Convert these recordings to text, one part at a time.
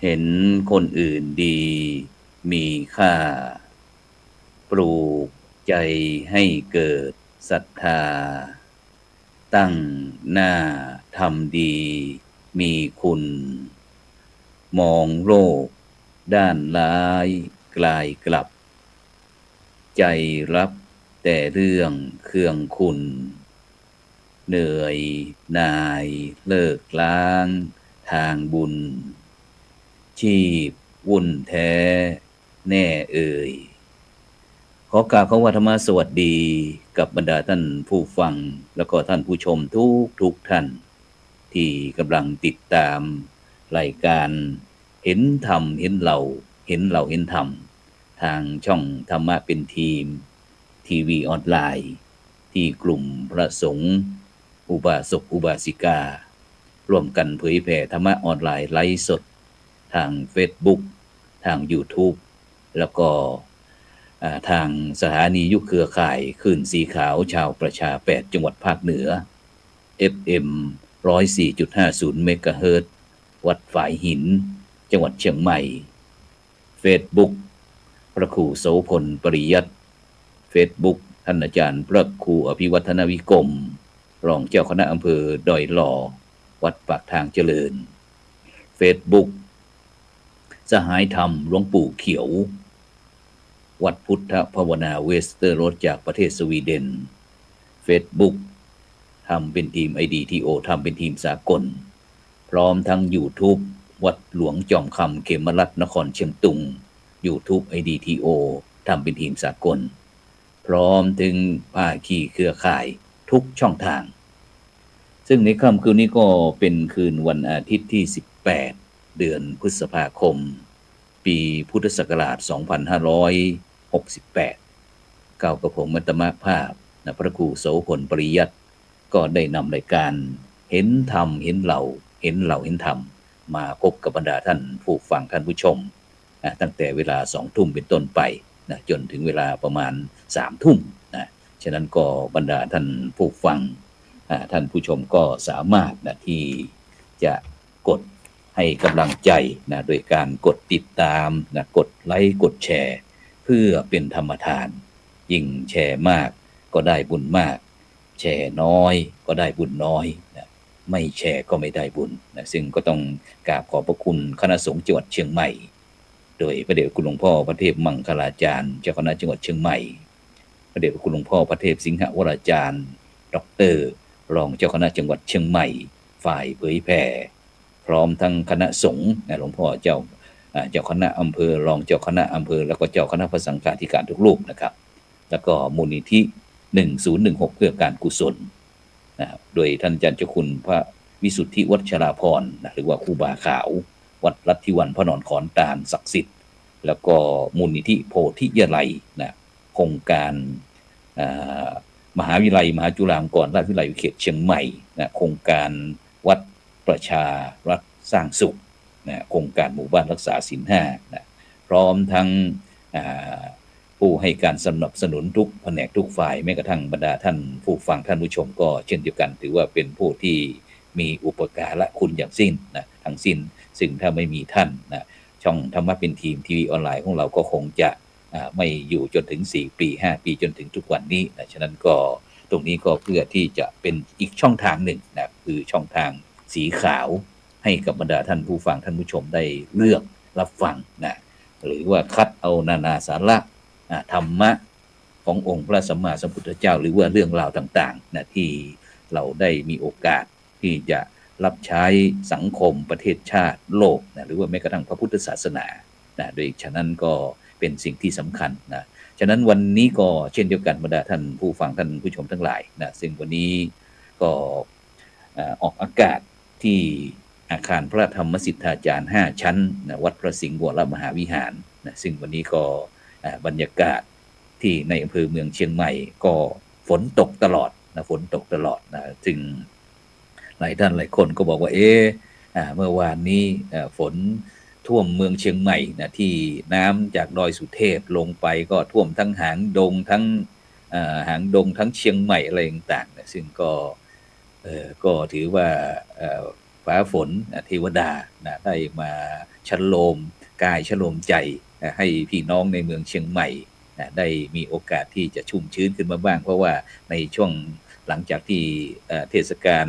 เห็นคนอื่นดีมีค่าปลูกใจให้เกิดศรัทธาตั้งหน้าทำดีมีคุณมองโลกด้านร้ายกลายกลับใจรับแต่เรื่องเครื่องคุณเหนื่อยนายเลิกล้างทางบุญชีพวุ่นแท้แน่เอ่ยขอกราบคำว่าธรรมสวัสดีกับบรรดาท่านผู้ฟังแล้วก็ท่านผู้ชมทุกท่านที่กำลังติดตามรายการเห็นธรรมเห็นเราเห็นเราเห็นธรรมทางช่องธรรมะเป็นทีมทีวีออนไลน์ที่กลุ่มพระสงฆ์อุบาสกอุบาสิกา ร่วมกันเผยแผ่ธรรมะออนไลน์ไลฟ์สดทาง Facebook ทาง YouTube แล้วก็ทางสถานียุคเครือข่ายคลื่นสีขาวชาวประชา8จังหวัดภาคเหนือ FM 104.50 เมกะเฮิรตซ์วัดฝายหินจังหวัดเชียงใหม่ Facebook พระครูโสพลปริยัติ Facebook ท่านอาจารย์พระครูอภิวัฒนวิกรมรองเจ้าคณะอำเภอดอยหล่อวัดปากทางเจริญ Facebook สหายธรรมหลวงปู่เขียววัดพุทธภาวนาเวสเตอร์โรดจากประเทศสวีเดน Facebook ทำเป็นทีม IDTO ทำเป็นทีมสากลพร้อมทั้ง YouTube วัดหลวงจอมคำเขมรัตน์นครเชียงตุง YouTube IDTO ทำเป็นทีมสากลพร้อมถึงภาคีเครือข่ายทุกช่องทางซึ่งในค่ำคืนนี้ก็เป็นคืนวันอาทิตย์ที่18เดือนพฤษภาคมปีพุทธศักราช2568ก้าวกับผมมัตตมภาพนะพระครูโสพลปริยัติก็ได้นำรายการเห็นธรรมเห็นเราเห็นเราเห็นธรรมมาพบกับบรรดาท่านผู้ฟังท่านผู้ชมนะตั้งแต่เวลา20:00 นเป็นต้นไปนะจนถึงเวลาประมาณ3:00 นนะฉะนั้นก็บรรดาท่านผู้ฟังท่านผู้ชมก็สามารถนะที่จะกดให้กำลังใจนะโดยการกดติดตามนะกดไลค์กดแชร์เพื่อเป็นธรรมทานยิ่งแชร์มากก็ได้บุญมากแชร์น้อยก็ได้บุญน้อยนะไม่แชร์ก็ไม่ได้บุญนะซึ่งก็ต้องกราบขอบพระคุณคณะสงฆ์จังหวัดเชียงใหม่โดยพระเดชคุณหลวงพ่อพระเทพมังคลาจารย์เจ้าคณะจังหวัดเชียงใหม่พระเดชคุณหลวงพ่อพระเทพสิงหวราจารย์ดร.รองเจ้าคณะจังหวัดเชียงใหม่ฝ่ายเผยแผ่พร้อมทั้งคณะสงฆ์หลวงพ่อเจ้าคณะอำเภอรองเจ้าคณะอำเภอแล้วก็เจ้าคณะพระสังฆาธิการทุกรูปนะครับแล้วก็มูลนิธิ1016เพื่อการกุศลนะครับโดยท่านอาจารย์เจ้าคุณพระวิสุทธิวัชราภรณ์หรือว่าครูบาขาววัดลัทธิวันพระนอนขอนตาลศักดิ์สิทธิ์แล้วก็มูลนิธิโพธิยไลนะโครงการมหาวิทยาลัยมหาจุฬาลงกรณราชวิทยาลัยเขตเชียงใหม่นะโครงการวัดประชารัฐสร้างสุขนะโครงการหมู่บ้านรักษาศีล5นะพร้อมทั้งผู้ให้การสนับสนุนทุกแผนกทุกฝ่ายแม้กระทั่งบรรดาท่านผู้ฟังท่านผู้ชมก็เช่นเดียวกันถือว่าเป็นผู้ที่มีอุปการะคุณอย่างสิ้นนะทั้งสิ้นซึ่งถ้าไม่มีท่านนะช่องธรรมะเป็นทีมทีวีออนไลน์ของเราก็คงจะไม่อยู่จนถึง4 ปี 5 ปีจนถึงทุกวันนี้นะฉะนั้นก็ตรงนี้ก็เพื่อที่จะเป็นอีกช่องทางหนึ่งนะคือช่องทางสีขาวให้กับบรรดาท่านผู้ฟังท่านผู้ชมได้เลือกรับฟังนะหรือว่าคัดเอานานาสาระธรรมะขององค์พระสัมมาสัมพุทธเจ้าหรือว่าเรื่องราวต่างๆนะที่เราได้มีโอกาสที่จะรับใช้สังคมประเทศชาติโลกนะหรือว่าแม้กระทั่งพระพุทธศาสนานะโดยฉะนั้นก็เป็นสิ่งที่สำคัญนะฉะนั้นวันนี้ก็เช่นเดียวกันบรรดาท่านผู้ฟังท่านผู้ชมทั้งหลายนะซึ่งวันนี้ก็ออกอากาศที่อาคารพระธรรมสิทธาจารย์5ชั้นนะวัดพระสิงห์วรมหาวิหารนะซึ่งวันนี้ก็บรรยากาศที่ในอำเภอเมืองเชียงใหม่ก็ฝนตกตลอดนะฝนตกตลอดนะซึ่งหลายท่านหลายคนก็บอกว่าเมื่อวานนี้ฝนท่วมเมืองเชียงใหม่นะที่น้ำจากดอยสุเทพลงไปก็ท่วมทั้งหางดงทั้งเชียงใหม่อะไรต่างๆนะซึ่งก็ถือว่า ฟ้าฝนเทวดาได้มาฉโลมกายฉโลมใจให้พี่น้องในเมืองเชียงใหม่ได้มีโอกาสที่จะชุ่มชื้นขึ้นมาบ้างเพราะว่าในช่วงหลังจากที่เทศกาล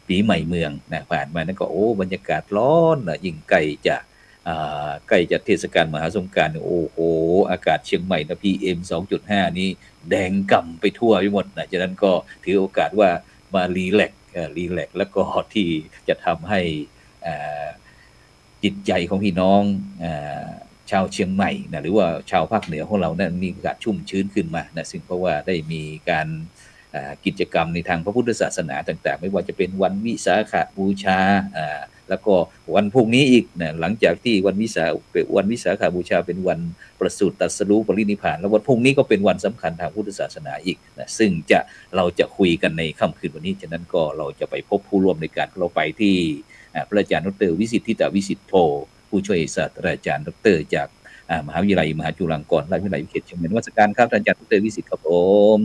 ปีใหม่เมืองผ่านมานั้นก็บรรยากาศร้อนยิ่งใกล้จะเทศกาลมหาสงกรานต์โอ้โหอากาศเชียงใหม่นะ PM 2.5 นี้แดงก่ำไปทั่วไปหมดฉะนั้นก็ถือโอกาสว่ามารีแลกซ์แล้วก็ที่จะทำให้จิตใจของพี่น้องชาวเชียงใหม่หรือว่าชาวภาคเหนือของเรานั้นมีอากาศชุ่มชื้นขึ้นมาซึ่งเพราะว่าได้มีการกิจกรรมในทางพระพุทธศาสนาต่างๆไม่ว่าจะเป็นวันวิสาขบูชาแล้วก็วันพรุ่งนี้อีกหลังจากที่วันวิสาขบูชาเป็นวันประสูติตรัสรู้ปรินิพพานแล้ววันพรุ่งนี้ก็เป็นวันสำคัญทางพุทธศาสนาอีกซึ่งเราจะคุยกันในค่ำคืนวันนี้ฉะนั้นก็เราจะไปพบผู้ร่วมในการเราไปที่พระอาจารย์ดร.วิสิทธิตวิสิทธโธผู้ช่วยศาสตราจารย์ดร.จากมหาวิทยาลัยมหาจุฬาลงกรณราชวิทยาลัยเขตเชียงใหม่นมัสการครับอาจารย์ดร.วิสิทธิ์ครับผม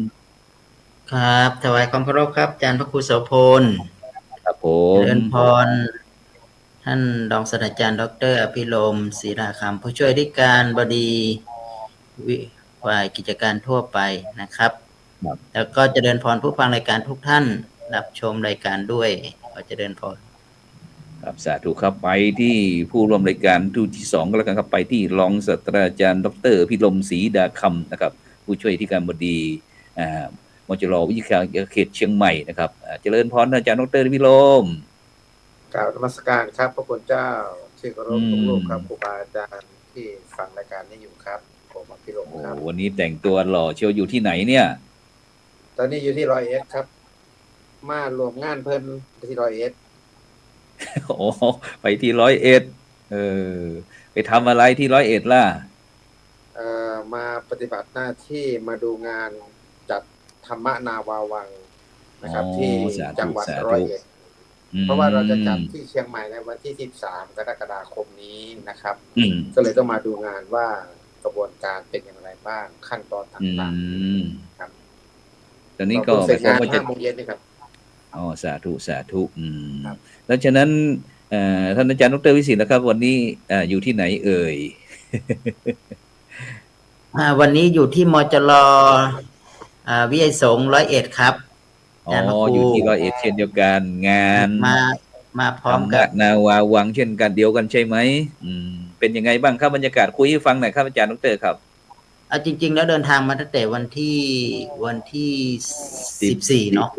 ครับถวายความเคารพครับอาจารย์พระครูโสพลครับผมเจริญพรท่านรองศาสตราจารย์ดร.อภิรมย์ศรีราคำผู้ช่วยอธิการบดีฝ่ายกิจการทั่วไปนะครับแล้วก็เจริญพรผู้ฟังรายการทุกท่านรับชมรายการด้วยขอเจริญพรครับสาธุครับไปที่ผู้ร่วมรายการที่2ก็แล้วกันครับไปที่รองศาสตราจารย์ดร.อภิรมย์ศรีดาคำนะครับผู้ช่วยอธิการบดีมจร.วิทยาเขตเชียงใหม่นะครับเจริญพรอาจารย์ดร.อภิรมย์กล่าวนมัสการครับพระคุณเจ้าชื่อเคารพทุกรูปครับครูบาอาจารย์ที่ฟังรายการนี้อยู่ครับผมอภิรมย์ครับวันนี้แต่งตัวหล่อเชียวอยู่ที่ไหนเนี่ยตอนนี้อยู่ที่101ครับมารวมงานเพิ่นที่101ไปที่101ไปทำอะไรที่101ล่ะมาปฏิบัติหน้าที่มาดูงานจัดธรรมนาวาวังนะครับที่จังหวัด101เพราะว่าเราจะจัดที่เชียงใหม่ในวันที่13กรกฎาคมนี้นะครับก็เลยต้องมาดูงานว่ากระบวนการเป็นอย่างไรบ้างขั้นตอนต่างๆครับตอนนี้ก็เสร็จงาน5 โมงเย็นนี่ครับสาธุแล้วฉะนั้นท่านอาจารย์ดร.วิสิทธิ์นะครับวันนี้อยู่ที่ไหนเอ่ยวันนี้อยู่ที่มจร.วิไลสงฆ์101ครับอยู่ที่101เช่นเดียวกันงานมาพร้อมกับนาวาวังเช่นกันเดียวกันใช่ไหมเป็นยังไงบ้างครับบรรยากาศคุยให้ฟังหน่อยครับอาจารย์ดร.ครับจริงๆแล้วเดินทางมาตั้งแต่วันที่14เนาะ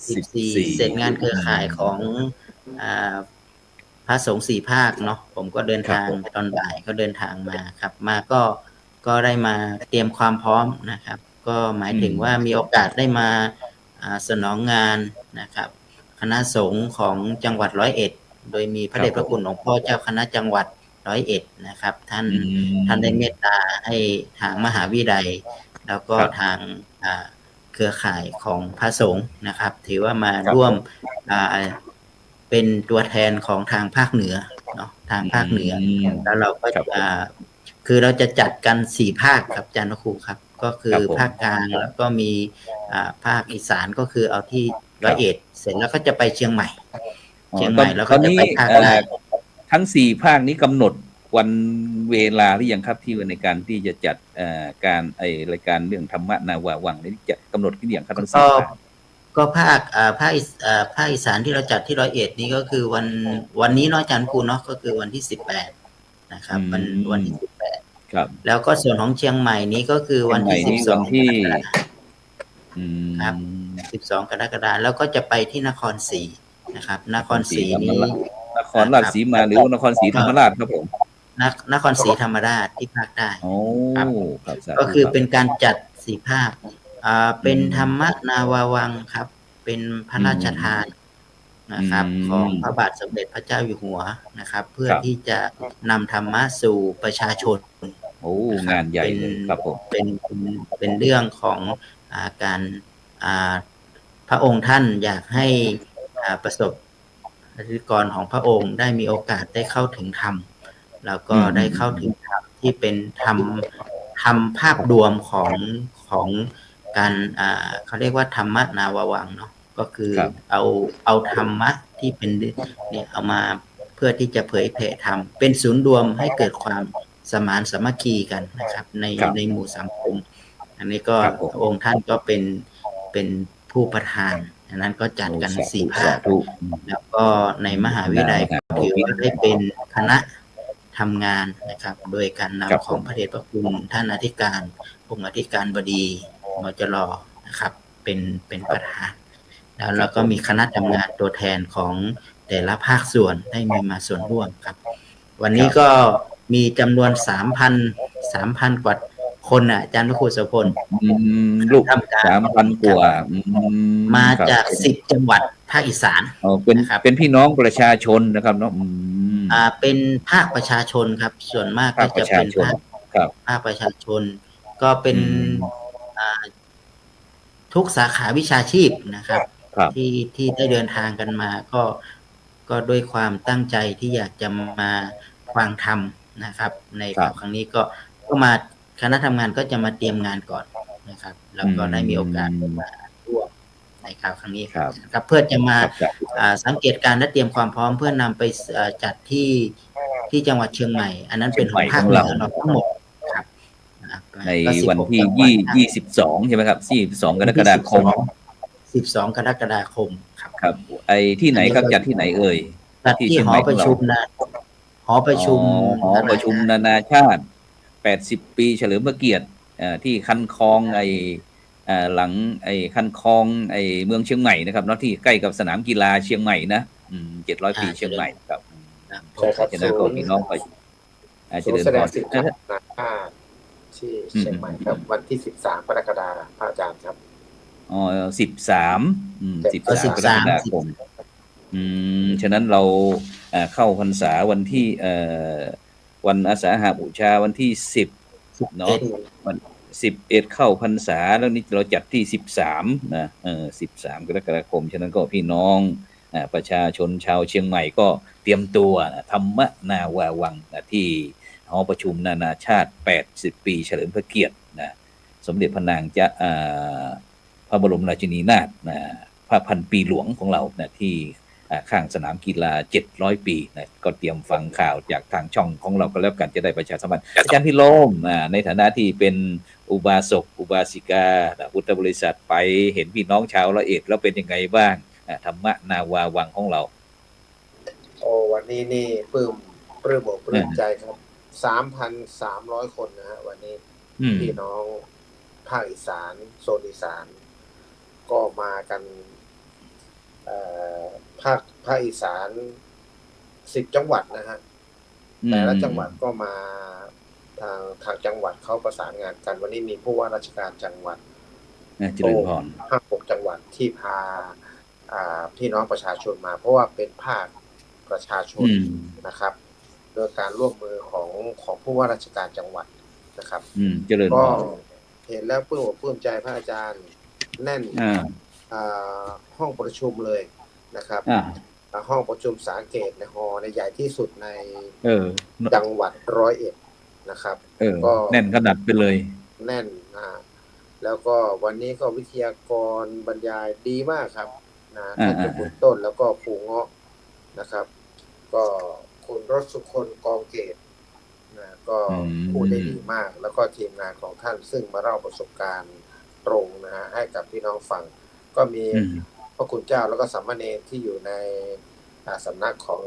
14เสร็จงานเครือข่ายของพระสงฆ์4 ภาคเนาะผมก็เดินทางตอนบ่ายก็เดินทางมาครับมาก็ได้มาเตรียมความพร้อมนะครับก็หมายถึงว่ามีโอกาสได้มาสนองงานนะครับคณะสงฆ์ของจังหวัด101โดยมีพระเดชพระคุณหลวงพ่อเจ้าคณะจังหวัด101นะครับท่านได้เมตตาให้ทางมหาวิทยาลัยแล้วก็ทางเครือข่ายของพระสงฆ์นะครับถือว่ามาร่วมเป็นตัวแทนของทางภาคเหนือเนาะทางภาคเหนือแล้วเราก็คือเราจะจัดกัน4 ภาคครับอาจารย์ครูครับก็คือภาคกลางแล้วก็มีภาคอีสานก็คือเอาที่101เสร็จแล้วก็จะไปเชียงใหม่แล้วก็จะไปภาคใต้ทั้ง4 ภาคนี้กำหนดวันเวลาหรือยังครับที่ในการที่จะจัดการรายการเรื่องธรรมนาวาวังนี้จะกำหนดที่อย่างครับทั้ง4 ภาคก็ภาคอีสานที่เราจัดที่101นี้ก็คือวันนี้เนาะอาจารย์ครูเนาะก็คือวันที่18นะครับวันที่18ครับแล้วก็ส่วนของเชียงใหม่นี้ก็คือวันที่12ครับ12 กรกฎาคมแล้วก็จะไปที่นครศรีนะครับนครศรีนี้นครราชสีมาหรือนครศรีธรรมราชครับผมนครศรีธรรมราชที่ภาคใต้ครับก็คือเป็นการจัด4 ภาคเป็นธรรมนาวาวังครับเป็นพระราชทานนะครับของพระบาทสมเด็จพระเจ้าอยู่หัวนะครับเพื่อที่จะนำธรรมะสู่ประชาชนงานใหญ่เลยครับผมเป็นเรื่องของการพระองค์ท่านอยากให้ประสบนิกรของพระองค์ได้มีโอกาสได้เข้าถึงธรรมแล้วก็ได้เข้าถึงธรรมที่เป็นธรรมภาพรวมของการเขาเรียกว่าธรรมนาวาวังเนาะก็คือเอาธรรมะ ที่เป็นเนี่ยเอามาเพื่อที่จะเผยแผ่ธรรมเป็นศูนย์รวมให้เกิดความสมานสามัคคีกันนะครับในหมู่สังคมอันนี้ก็องค์ท่านก็เป็นผู้ประธานดังนั้นก็จัดกัน4 ภาคแล้วก็ในมหาวิทยาลัยก็ถือว่าได้เป็นคณะทำงานนะครับโดยการนำของพระเดชพระคุณท่านอธิการองค์อธิการบดีมจรนะครับเป็นประธานแล้วก็มีคณะทำงานตัวแทนของแต่ละภาคส่วนได้มีมาส่วนร่วมครับวันนี้ก็มีจำนวน 3,000 กว่าคนอ่ะอาจารย์พระครูโสพลลูก 3,000 กว่ามาจาก10 จังหวัดภาคอีสานเป็นพี่น้องประชาชนนะครับเนาะเป็นภาคประชาชนครับส่วนมากก็จะเป็นภาคประชาชนก็เป็นทุกสาขาวิชาชีพนะครับที่ได้เดินทางกันมาก็ด้วยความตั้งใจที่อยากจะมาฟังธรรมนะครับในครั้งนี้ก็มาคณะทำงานก็จะมาเตรียมงานก่อนนะครับแล้วก็ได้มีโอกาสมาร่วมในครั้งนี้ครับเพื่อจะมาสังเกตการและเตรียมความพร้อมเพื่อนำไปจัดที่จังหวัดเชียงใหม่อันนั้นเป็นของภาคเหนือเราทั้งหมดครับในวันที่22ใช่ไหมครับ22 กรกฎาคม12 กรกฎาคมครับไอ้ที่ไหนครับจัดที่ไหนเอ่ยที่หอประชุมหอประชุมนานาชาติ80 ปีเฉลิมพระเกียรติที่คันคลองหลังคันคลองเมืองเชียงใหม่นะครับเนาะที่ใกล้กับสนามกีฬาเชียงใหม่นะ700 ปีเชียงใหม่ครับใช่ครับจะได้ก็พี่น้องไปเจริญพรที่เชียงใหม่ครับวันที่13 กรกฎาคมพระอาจารย์ครับ13 กรกฎาคมฉะนั้นเราเข้าพรรษาวันที่วันอาสาฬหบูชาวันที่10เนาะวัน11เข้าพรรษาแล้วนี่เราจัดที่13นะ13 กรกฎาคมฉะนั้นก็พี่น้องประชาชนชาวเชียงใหม่ก็เตรียมตัวธรรมนาวาวังที่หอประชุมนานาชาติ80 ปีเฉลิมพระเกียรตินะสมเด็จพระนางพระบรมราชินีนาถพระพันปีหลวงของเรานะที่ข้างสนามกีฬา700 ปีนะก็เตรียมฟังข่าวจากทางช่องของเราก็แล้วกันจะได้ประชาสัมพันธ์อาจารย์พี่โลมในฐานะที่เป็นอุบาสกอุบาสิกาพุทธบริษัทไปเห็นพี่น้องชาวละเอียดแล้วเป็นยังไงบ้างธรรมนาวาวังของเราวันนี้นี่ปลื้มใจครับ 3,300 คนนะฮะวันนี้พี่น้องภาคอีสานโซนอีสานก็มากันภาคอีสาน10 จังหวัดนะฮะแต่ละจังหวัดก็มาทางจังหวัดเขาประสานงานกันวันนี้มีผู้ว่าราชการจังหวัดเจริญพร5-6 จังหวัดที่พาพี่น้องประชาชนมาเพราะว่าเป็นภาคประชาชนนะครับโดยการร่วมมือของผู้ว่าราชการจังหวัดนะครับเจริญพรก็เห็นแล้วปลื้มใจพระอาจารย์แน่นห้องประชุมเลยนะครับห้องประชุมสาเกตในฮอในใหญ่ที่สุดในจังหวัด101นะครับก็แน่นขนาดไปเลยแน่นแล้วก็วันนี้ก็วิทยากรบรรยายดีมากครับท่านเจ้าคุณต้นแล้วก็ครูเงาะนะครับก็คุณรสสุคนกองเกตก็พูดได้ดีมากแล้วก็ทีมงานของท่านซึ่งมาเล่าประสบการณ์ตรงนะฮะให้กับพี่น้องฟังก็มีพระคุณเจ้าแล้วก็สามเณรที่อยู่ในสำนักของ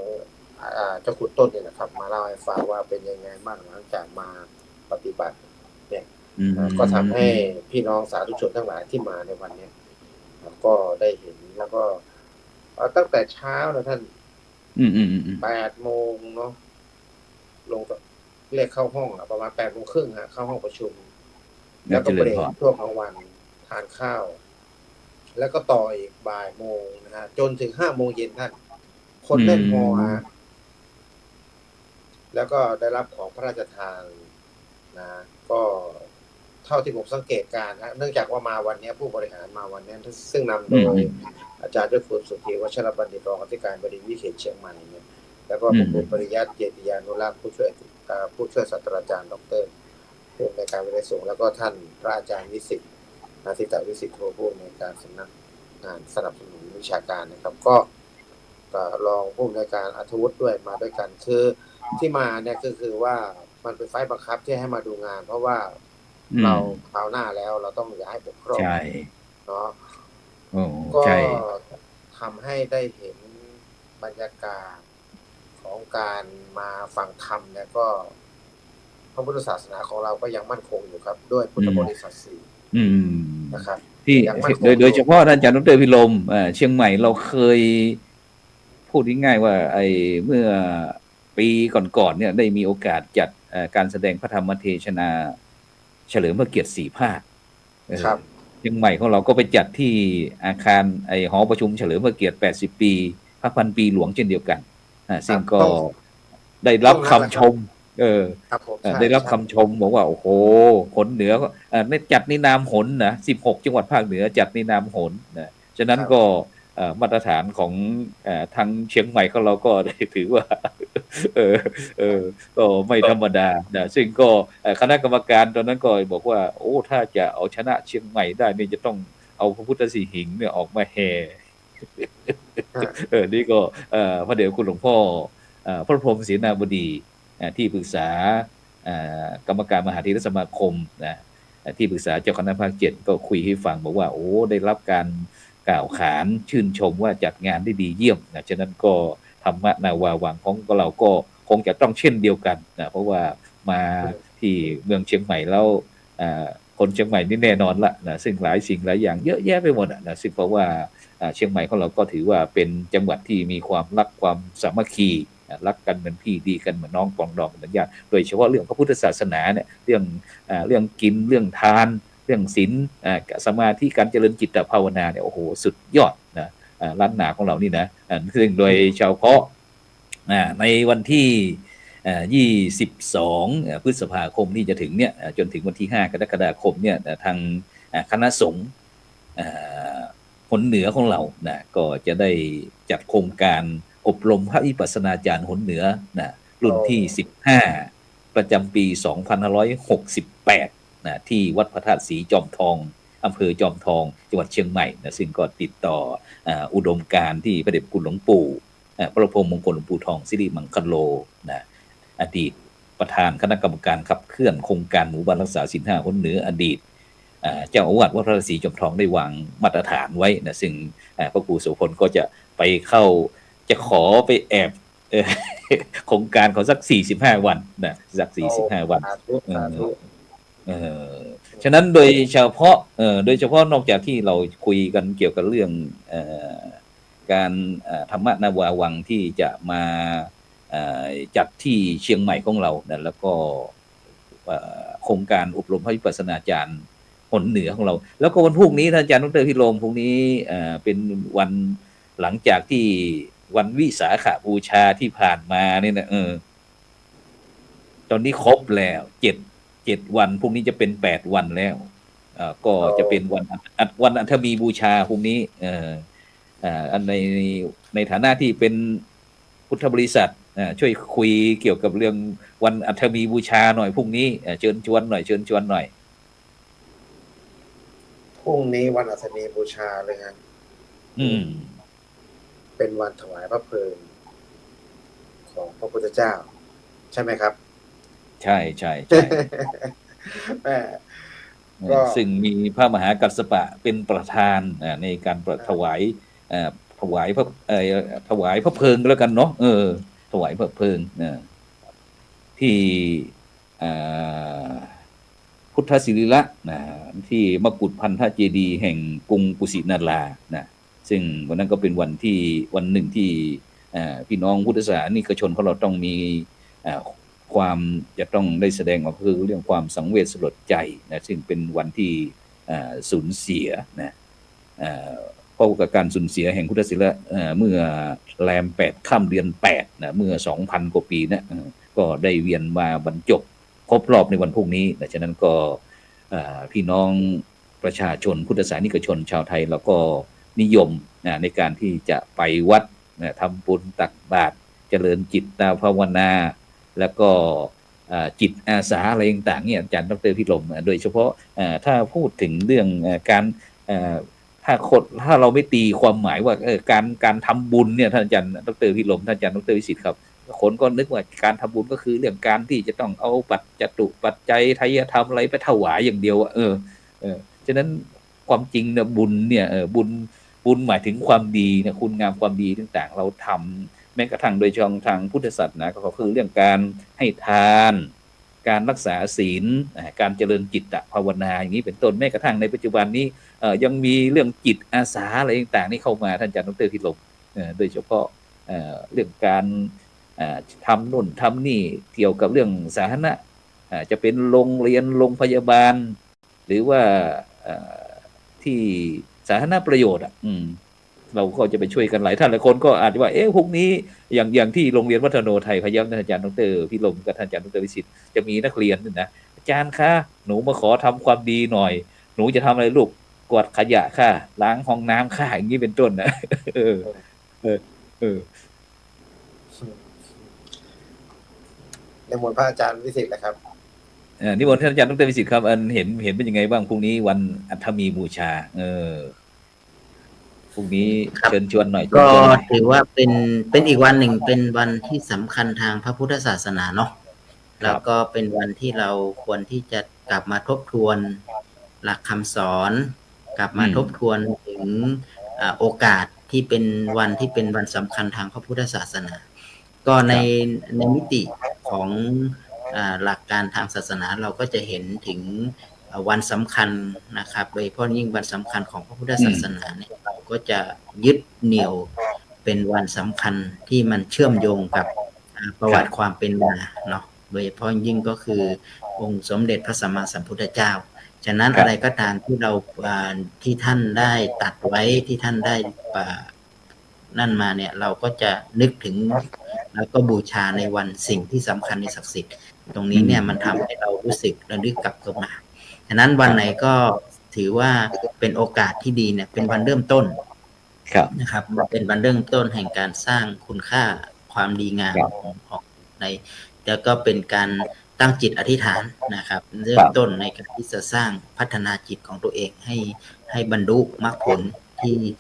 เจ้าคุณต้นเนี่ยนะครับมาเล่าให้ฟังว่าเป็นยังไงบ้างหลังจากมาปฏิบัติเนี่ยก็ทำให้พี่น้องสาธุชนทั้งหลายที่มาในวันนี้ก็ได้เห็นแล้วก็ตั้งแต่เช้านะท่าน8 โมงเนาะลงเรียกเข้าห้องประมาณ8 โมงครึ่งเข้าห้องประชุมแล้วก็เบรกช่วงกลางวันทานข้าวแล้วก็ต่ออีกบ่ายโมงนะฮะจนถึง5 โมงเย็นท่านคนแน่นพอแล้วก็ได้รับของพระราชทานนะก็เท่าที่ผมสังเกตการณ์เนื่องจากว่ามาวันนี้ผู้บริหารมาวันนี้ซึ่งนำโดยอาจารย์เจ้าคุณสุธีวชรบัณฑิตรองอธิการบดีวิเขตเชียงใหม่เนี่ยแล้วก็คุณปริยัติเจติยานุรักษ์ผู้ช่วยศาสตราจารย์ดร.ผู้อำนวยการวิทยาส่งแล้วก็ท่านพระอาจารย์วิสิทธิ์ทิตวิสิทธิ์โทผู้อำนวยการสำนักงานสนับสนุนวิชาการนะครับก็ รองผู้อำนวยการอัธวุฒิด้วยมาด้วยกันคือที่มาเนี่ยก็คือว่ามันเป็นไฟล์บังคับที่ให้มาดูงาน เพราะว่าเราคราวหน้าแล้วเราต้องย้ายบกครอง ใช่ เนาะ โอ้ ก็ ใช่ ทำให้ได้เห็นบรรยากาศของการมาฟังธรรมเนี่ยก็พระพุทธศาสนาของเราก็ยังมั่นคงอยู่ครับ ด้วยพุทธบริษัทสี่ อืม นะครับ ที่ ยังมั่นคง โดยเฉพาะท่านอาจารย์ดรพิรมเชียงใหม่เราเคยพูดง่ายๆว่าไอ้เมื่อปีก่อนๆเนี่ยได้มีโอกาสจัดการแสดงพระธรรมเทศนาเฉลิมพระเกียรติ4 ภาค ครับ เชียงใหม่ของเราก็ไปจัดที่อาคารไอ้หอประชุมเฉลิมพระเกียรติ80 ปีพระพันปีหลวงเช่นเดียวกันซึ่งก็ได้รับคำชมครับผม ได้รับคำชมบอกว่าโอ้โหหนเหนือไม่จัดในนามหนนะ16 จังหวัดภาคเหนือจัดในนามหนนะฉะนั้นก็มาตรฐานของทางเชียงใหม่ของเราก็ได้ถือว่าก็ไม่ธรรมดานะซึ่งก็คณะกรรมการตอนนั้นก็บอกว่าโอ้ถ้าจะเอาชนะเชียงใหม่ได้เนี่ยจะต้องเอาพระพุทธสีหิงเนี่ยออกมาแห่นี่ก็พระเดชคุณหลวงพ่อพระพรหมเสนาบดีที่ปรึกษากรรมการมหาเถรสมาคมนะที่ปรึกษาเจ้าคณะภาค 7ก็คุยให้ฟังบอกว่าโอ้ได้รับการกล่าวขานชื่นชมว่าจัดงานได้ดีเยี่ยมนะฉะนั้นก็ธรรมนาวาวังของเราก็คงจะต้องเช่นเดียวกันนะเพราะว่ามาที่เมืองเชียงใหม่แล้วคนเชียงใหม่นี่แน่นอนละนะซึ่งหลายสิ่งหลายอย่างเยอะแยะไปหมดนะซึ่งเพราะว่าเชียงใหม่ของเราก็ถือว่าเป็นจังหวัดที่มีความรักความสามัคคีรักกันเหมือนพี่ดีกันเหมือนน้องปองดองเหมือนญาติโดยเฉพาะเรื่องพระพุทธศาสนาเนี่ยเรื่องกินเรื่องทานเรื่องศีลสมาธิการเจริญจิตภาวนาเนี่ยโอ้โหสุดยอดนะล้านนาของเรานี่นะซึ่งโดยเฉพาะในวันที่22 พฤษภาคมที่จะถึงเนี่ยจนถึงวันที่5 กรกฎาคมเนี่ยทางคณะสงฆ์หนเหนือของเรานะก็จะได้จัดโครงการอบรมพระวิปัสสนาจารย์หนเหนือนะรุ่นที่15ประจำปี2568นะที่วัดพระธาตุศรีจอมทองอำเภอจอมทองจังหวัดเชียงใหม่นะซึ่งก็ติดต่ออุดมการณ์ที่พระเดชคุณหลวงปู่พระพรหมมงคลหลวงปู่ทองสิริมังคโลนะอดีตประธานคณะกรรมการขับเคลื่อนโครงการหมู่บ้านรักษาศีล 5 หนเหนืออดีตเจ้าอาวาสวัดพระธาตุศรีจอมทองได้วางมาตรฐานไว้นะซึ่งพระครูโสพลก็จะไปเข้าจะขอไปแอบโครงการเขาสัก45 วันนะสัก45 วันฉะนั้นโดยเฉพาะนอกจากที่เราคุยกันเกี่ยวกับเรื่องการธรรมนาวาวังที่จะมาจัดที่เชียงใหม่ของเรานะแล้วก็โครงการอบรมพระวิปัสสนาจารย์หนเหนือของเราแล้วก็วันพรุ่งนี้ท่านอาจารย์ดรพิรมพรุ่งนี้เป็นวันหลังจากที่วันวิสาขบูชาที่ผ่านมาเนี่ยนะตอนนี้ครบแล้ว7 วันพรุ่งนี้จะเป็น8 วันแล้วก็จะเป็นวันอัฐมีบูชาพรุ่งนี้อันในฐานะที่เป็นพุทธบริษัทช่วยคุยเกี่ยวกับเรื่องวันอัฐมีบูชาหน่อยพรุ่งนี้เชิญชวนหน่อยพรุ่งนี้วันอัฐมีบูชาเลยครับเป็นวันถวายพระเพลิงของพระพุทธเจ้าใช่ไหมครับใช่ซึ่งมีพระมหากัสสปะเป็นประธานในการถวายพระเพลิงก็แล้วกันเนาะถวายพระเพลิงที่พุทธศิริละที่มกุฏพันธเจดีย์แห่งกรุงกุสินารานะซึ่งวันนั้นก็เป็นวันหนึ่งที่พี่น้องพุทธศาสนิกชนของเราต้องมีความจะต้องได้แสดงออกคือเรื่องความสังเวชสลดใจนะซึ่งเป็นวันที่สูญเสียนะเพราะกับการสูญเสียแห่งพุทธศิละเมื่อแรม8 ค่ำเดือน8นะเมื่อ 2,000 กว่าปีนะก็ได้เวียนมาบรรจบครบรอบในวันพรุ่งนี้ฉะนั้นก็พี่น้องประชาชนพุทธศาสนิกชนชาวไทยเราก็นิยมในการที่จะไปวัดทำบุญตักบาตรเจริญจิตภาวนาแล้วก็จิตอาสาอะไรต่างๆเนี่ยอาจารย์ดร.พิรมโดยเฉพาะถ้าพูดถึงเรื่องการท ถ้าเราไม่ตีความหมายว่าการทำบุญเนี่ยท่านอาจารย์ดร.พิรมท่านอาจารย์ดร.วิสิทธิ์ครับคนก็นึกว่าการทำบุญก็คือเรื่องการที่จะต้องเอาปัจจัยไทยธรรมอะไรไปถวายอย่างเดียวฉะนั้นความจริงเนี่ยบุญเนี่ยบุญหมายถึงความดีเนี่ยคุณงามความดีต่างๆเราทำแม้กระทั่งโดยทางพุทธศาสนาก็คือเรื่องการให้ทานการรักษาศีลการเจริญจิตตภาวนาอย่างนี้เป็นต้นแม้กระทั่งในปัจจุบันนี้ยังมีเรื่องจิตอาสาอะไรต่างๆนี่เข้ามาท่านอาจารย์ดร.พิรมโดยเฉพาะเรื่องการทำนู่นทำนี่เกี่ยวกับเรื่องสาธารณะจะเป็นโรงเรียนโรงพยาบาลหรือว่าที่สาธารณประโยชน์เราก็จะไปช่วยกันหลายท่านหลายคนก็อาจจะว่าพวกนี้อย่างที่โรงเรียนวัฒโนไทยพยัคฆ์อาจารย์ดร.พิรมกับท่านอาจารย์ดร.วิสิทธิ์จะมีนักเรียนนะอาจารย์คะหนูมาขอทำความดีหน่อยหนูจะทำอะไรลูกกวาดขยะค่ะล้างห้องน้ำค่ะอย่างนี้เป็นต้นนะในมนต์พระอาจารย์วิสิทธิ์นะครับนิมนต์ท่านอาจารย์ดร.วิสิทธิ์ครับเห็นเป็นยังไงบ้างพรุ่งนี้วันอัฐมีบูชาพรุ่งนี้เชิญชวนหน่อยก็ถือว่าเป็นอีกวันหนึ่งเป็นวันที่สำคัญทางพระพุทธศาสนาเนาะแล้วก็เป็นวันที่เราควรที่จะกลับมาทบทวนหลักคำสอนกลับมาทบทวนถึงโอกาสที่เป็นวันที่เป็นวันสำคัญทางพระพุทธศาสนาก็ในมิติของหลักการทางศาสนาเราก็จะเห็นถึงวันสำคัญนะครับโดยเฉพาะยิ่งวันสำคัญของพระพุทธศาสนาเนี่ยเราก็จะยึดเหนี่ยวเป็นวันสำคัญที่มันเชื่อมโยงกับประวัติความเป็นมาเนาะโดยเฉพาะยิ่งก็คือองค์สมเด็จพระสัมมาสัมพุทธเจ้าฉะนั้นอะไรก็ตามที่เราที่ท่านได้ตัดไว้ที่ท่านได้นั่นมาเนี่ยเราก็จะนึกถึงแล้วก็บูชาในวันสิ่งที่สำคัญในศักดิ์สิทธิ์ตรงนี้เนี่ยมันทำให้เรารู้สึกระลึกกลับเข้ามาฉะนั้นวันไหนก็ถือว่าเป็นโอกาสที่ดีเนี่ยเป็นวันเริ่มต้นนะครับเป็นวันเริ่มต้นแห่งการสร้างคุณค่าความดีงามของในแล้วก็เป็นการตั้งจิตอธิษฐานนะครับเริ่มต้นในการที่จะสร้างพัฒนาจิตของตัวเองให้บรรลุมรรคผล